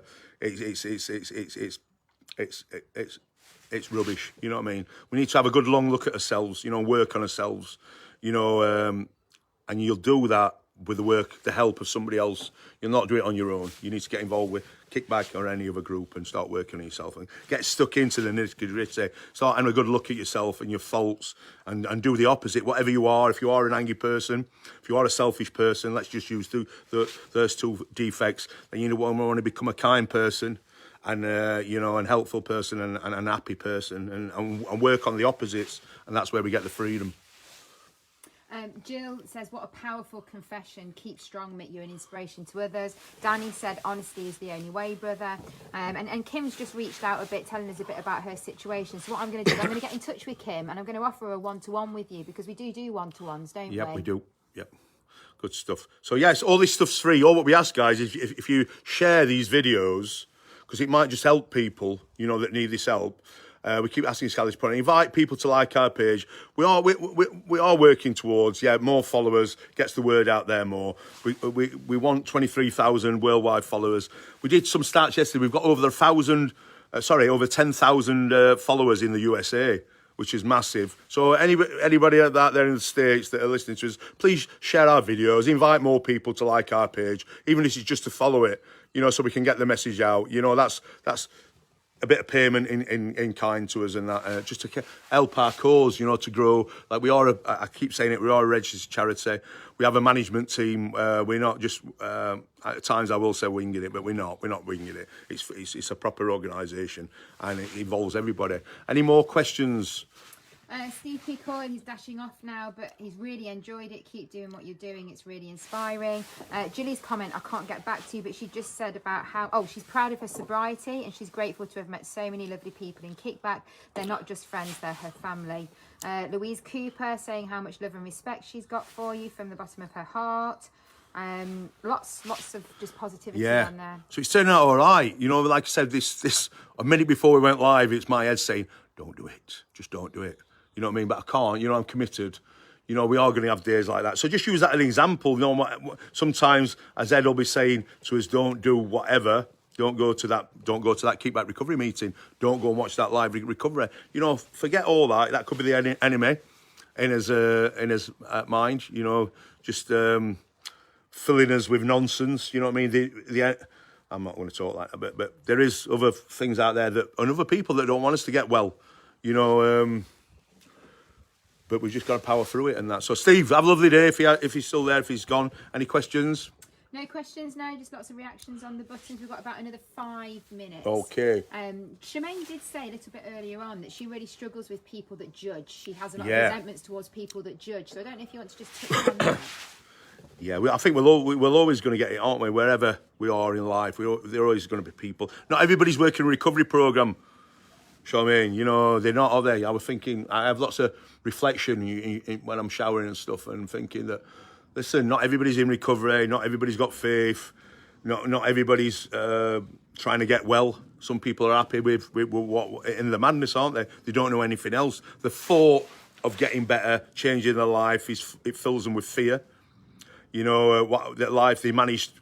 It's rubbish. You know what I mean? We need to have a good long look at ourselves. You know, work on ourselves. You know, and you'll do that with the help of somebody else. You'll not do it on your own. You need to get involved with Kickback or any other group and start working on yourself and get stuck into the nitty-gritty. Start having a good look at yourself and your faults and do the opposite. Whatever you are, if you are an angry person, if you are a selfish person, let's just use those two defects. Then you want to become a kind person and you know, and helpful person and an happy person and work on the opposites, and that's where we get the freedom. Jill says, what a powerful confession. Keep strong, Mick. You're an inspiration to others. Danny said, honesty is the only way, brother. And Kim's just reached out a bit, telling us a bit about her situation. So what I'm going to do is I'm going to get in touch with Kim and I'm going to offer her a one-to-one with you, because we do one-to-ones, don't we? Yep, we do. Yep. Good stuff. So, yes, all this stuff's free. All what we ask, guys, is if you share these videos, because it might just help people, you know, that need this help. We keep asking Sally to invite people to like our page. We are working towards more followers, gets the word out there more. We want 23,000 worldwide followers. We did some stats yesterday. We've got over 10,000 followers in the USA, which is massive. So anybody out there in the States that are listening to us, please share our videos, invite more people to like our page, even if it's just to follow it, you know, so we can get the message out. You know, that's a bit of payment in kind to us, and that just to help our cause, you know, to grow. Like we are, I keep saying it, we are a registered charity. We have a management team. We're not just, at times I will say winging it, but we're not winging it. It's a proper organisation, and it involves everybody. Any more questions? Steve P. Coyne, he's dashing off now, but he's really enjoyed it. Keep doing what you're doing. It's really inspiring. Gilly's comment, I can't get back to you, but she just said about how, she's proud of her sobriety and she's grateful to have met so many lovely people in Kickback. They're not just friends, they're her family. Louise Cooper saying how much love and respect she's got for you from the bottom of her heart. Lots of just positivity on there. So it's turning out all right. You know, like I said, this a minute before we went live, it's my head saying, don't do it. Just don't do it. You know what I mean? But I can't. You know, I'm committed. You know, we are going to have days like that. So just use that as an example. You know, sometimes, as Ed will be saying to us, don't do whatever. Don't go to that Kickback recovery meeting. Don't go and watch that live recovery. You know, forget all that. That could be the enemy in his mind. You know, just filling us with nonsense. You know what I mean? I'm not going to talk like that, but there is other things out there and other people that don't want us to get well. You know. But we've just got to power through it and that. So, Steve, have a lovely day if he's still there, if he's gone. Any questions? No questions, no. Just lots of reactions on the buttons. We've got about another 5 minutes. Okay. Shemaine did say a little bit earlier on that she really struggles with people that judge. She has a lot of resentments towards people that judge. So I don't know if you want to just touch on that. Yeah, I think we're always going to get it, aren't we? Wherever we are in life, there are always going to be people. Not everybody's working a recovery programme. So I mean, you know, they're not, are they? I was thinking, I have lots of reflection when I'm showering and stuff, and thinking that, listen, not everybody's in recovery, not everybody's got faith, not everybody's trying to get well. Some people are happy with what in the madness, aren't they? They don't know anything else. The thought of getting better, changing their life, it fills them with fear. You know, that life they managed.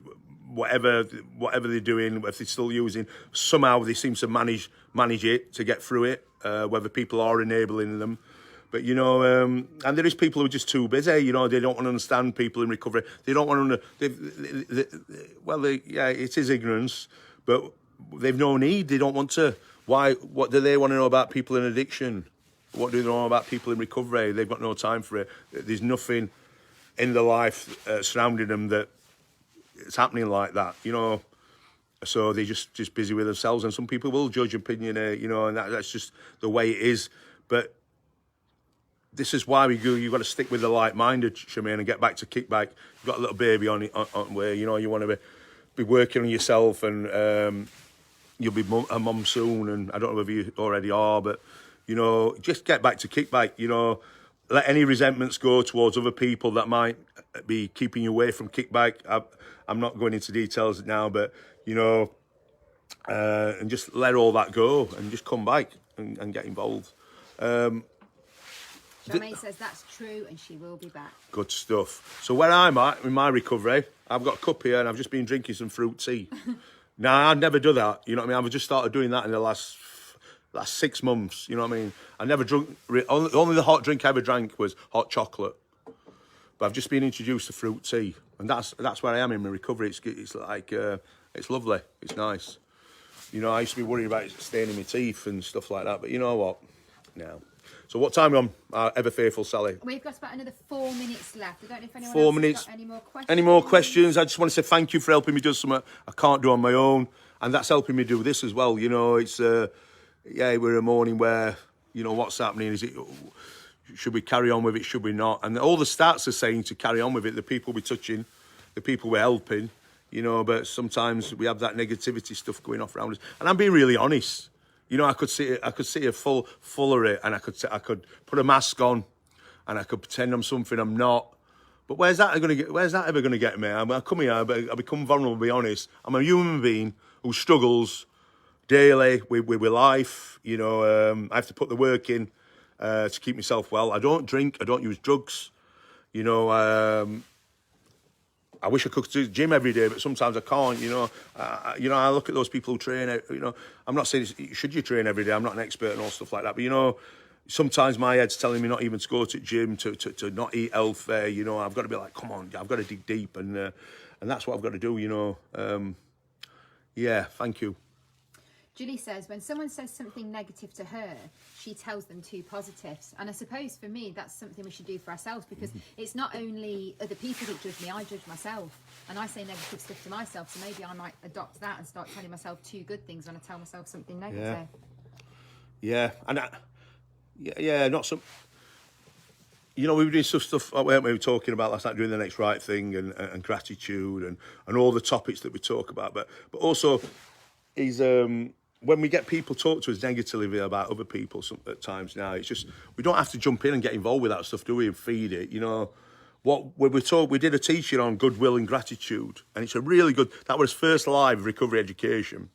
Whatever they're doing, if they're still using, somehow they seem to manage it to get through it, whether people are enabling them. But, you know, and there is people who are just too busy, you know, they don't want to understand people in recovery. They don't want to, it is ignorance, but they've no need. They don't want to. Why? What do they want to know about people in addiction? What do they know about people in recovery? They've got no time for it. There's nothing in their life surrounding them that it's happening like that, you know. So they're just busy with themselves, and some people will judge, opinionate, you know, and that's just the way it is. But this is why you've got to stick with the like-minded, Shemaine, and get back to Kickback. You've got a little baby on where, you know, you want to be working on yourself, and you'll be a mum soon, and I don't know if you already are, but, you know, just get back to Kickback, you know. Let any resentments go towards other people that might be keeping you away from Kickback. I'm not going into details now, but, you know, and just let all that go and just come back and get involved. Charmaine says that's true and she will be back. Good stuff. So where I'm at in my recovery, I've got a cup here and I've just been drinking some fruit tea. Now, I'd never do that, you know what I mean? I've just started doing that in the last 6 months, you know what I mean? I never drunk, only the hot drink I ever drank was hot chocolate. But I've just been introduced to fruit tea, and that's where I am in my recovery. It's like, it's lovely, it's nice. You know, I used to be worried about it staining my teeth and stuff like that, but you know what? No. So what time are we on, ever faithful Sally? We've got about another 4 minutes left. I don't know if anyone 4 else minutes. has got any more questions. Any more questions? I just want to say thank you for helping me do something I can't do on my own, and that's helping me do this as well. You know, it's we're a morning where, you know, what's happening? Is it should we carry on with it? Should we not? And all the stats are saying to carry on with it. The people we're touching, the people we're helping, you know. But sometimes we have that negativity stuff going off around us. And I'm being really honest. You know, I could sit here full of it, and I could put a mask on, and I could pretend I'm something I'm not. But where's that ever going to get me? I come here, I become vulnerable. To be honest, I'm a human being who struggles daily with life. You know, I have to put the work in to keep myself well. I don't drink. I don't use drugs. You know, I wish I could do the gym every day, but sometimes I can't. You know, I look at those people who train. You know, I'm not saying should you train every day. I'm not an expert and all stuff like that. But you know, sometimes my head's telling me not even to go to the gym, to not eat healthy. You know, I've got to be like, come on, I've got to dig deep, and that's what I've got to do. You know, yeah. Thank you. Julie says, when someone says something negative to her, she tells them two positives. And I suppose for me, that's something we should do for ourselves, because it's not only other people that judge me, I judge myself. And I say negative stuff to myself, so maybe I might adopt that and start telling myself two good things when I tell myself something negative. Yeah, and not some... You know, we were doing some stuff, weren't we, talking about last night, doing the next right thing and gratitude and all the topics that we talk about. But also, is... when we get people talk to us negatively about other people at times now, it's just, we don't have to jump in and get involved with that stuff, do we, and feed it, you know. We did a teaching on goodwill and gratitude, and it's a really good, that was first live recovery education.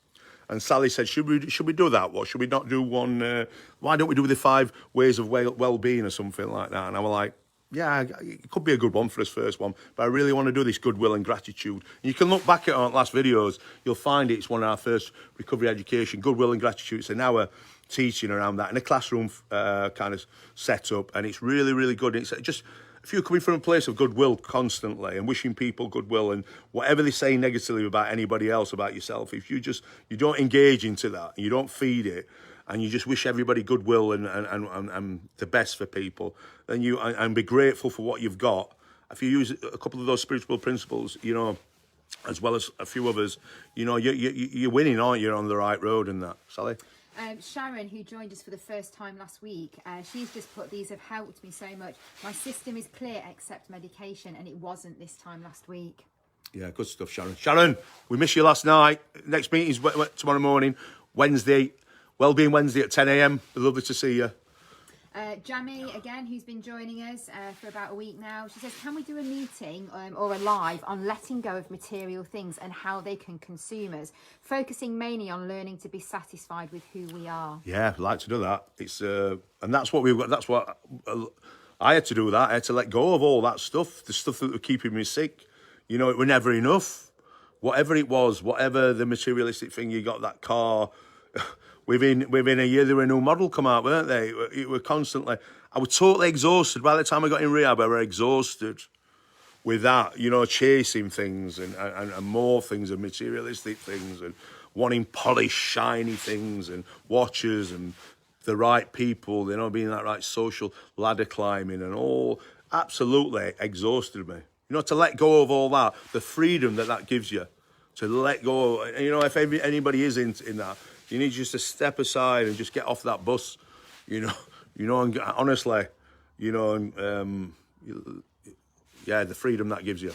And Sally said, should we do that? What, should we not do one, why don't we do the 5 ways of well-being or something like that? And I was like, yeah, it could be a good one for us, first one, but I really want to do this goodwill and gratitude. And you can look back at our last videos, you'll find it's one of our first recovery education, goodwill and gratitude. It's an hour teaching around that in a classroom kind of setup, and it's really, really good. It's just, if you're coming from a place of goodwill constantly and wishing people goodwill, and whatever they say negatively about anybody else, about yourself, if you don't engage into that, and you don't feed it, and you just wish everybody goodwill and the best for people, then and be grateful for what you've got. If you use a couple of those spiritual principles, you know, as well as a few others, you know, you're winning, aren't you? You're on the right road and that. Sally? Sharon, who joined us for the first time last week, she's just put, these have helped me so much. My system is clear except medication, and it wasn't this time last week. Yeah, good stuff, Sharon. Sharon, we missed you last night. Next meeting's tomorrow morning, Wednesday. Wellbeing Wednesday at 10 a.m. Lovely to see you. Jamie, again, who's been joining us for about a week now, she says, can we do a meeting or a live on letting go of material things and how they can consume us, focusing mainly on learning to be satisfied with who we are? Yeah, I'd like to do that. It's and that's what we've got. That's what I had to do. That I had to let go of all that stuff, the stuff that were keeping me sick. You know, it were never enough. Whatever it was, whatever the materialistic thing, you got that car. Within a year, there were a new model come out, weren't they? It were constantly... I was totally exhausted. By the time I got in rehab, I was exhausted with that, you know, chasing things and more things and materialistic things and wanting polished, shiny things and watches and the right people, you know, being that right social ladder climbing and all. Absolutely exhausted me. You know, to let go of all that, the freedom that gives you, to let go. You know, if anybody is in that, you need just to step aside and just get off that bus, you know, and honestly, you know, and yeah, the freedom that gives you.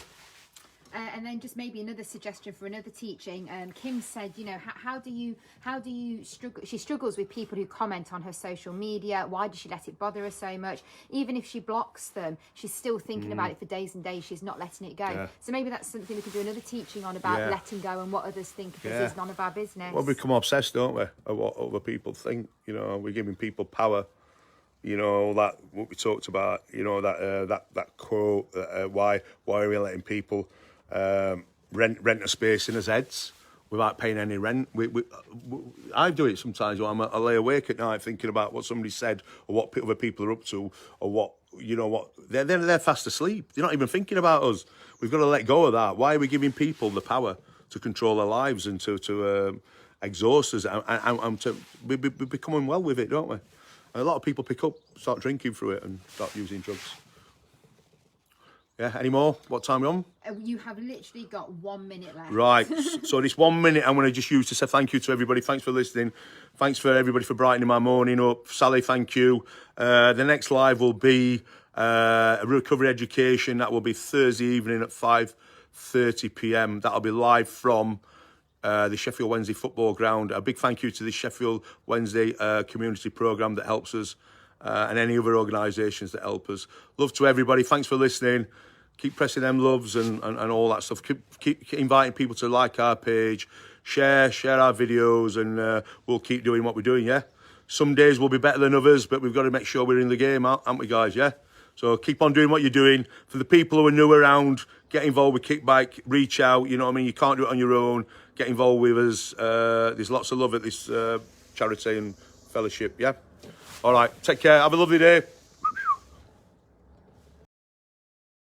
And then just maybe another suggestion for another teaching. Kim said, you know, how do you struggle? She struggles with people who comment on her social media. Why does she let it bother her so much? Even if she blocks them, she's still thinking about it for days and days. She's not letting it go. Yeah. So maybe that's something we could do another teaching on, about letting go and what others think of us is none of our business. Well, we become obsessed, don't we, of what other people think. You know, we're giving people power. You know, that what we talked about. You know, that quote. Why are we letting people rent a space in his heads without paying any rent? I do it sometimes. I lay awake at night thinking about what somebody said or what other people are up to, or what, you know, what they're fast asleep. They're not even thinking about us. We've got to let go of that. Why are we giving people the power to control our lives and to exhaust us and to be becoming well with it, don't we? And a lot of people start drinking through it and start using drugs. Yeah, any more? What time are we on? You have literally got 1 minute left. Right. So this 1 minute I'm going to just use to say thank you to everybody. Thanks for listening. Thanks for everybody for brightening my morning up. Sally, thank you. The next live will be a recovery education. That will be Thursday evening at 5:30 p.m. That'll be live from the Sheffield Wednesday football ground. A big thank you to the Sheffield Wednesday community programme that helps us and any other organisations that help us. Love to everybody. Thanks for listening. Keep pressing them loves and all that stuff. Keep inviting people to like our page, share our videos, and we'll keep doing what we're doing, yeah? Some days will be better than others, but we've got to make sure we're in the game, aren't we, guys, yeah? So keep on doing what you're doing. For the people who are new around, get involved with Kickback, reach out, you know what I mean? You can't do it on your own. Get involved with us. There's lots of love at this charity and fellowship, yeah? All right, take care. Have a lovely day.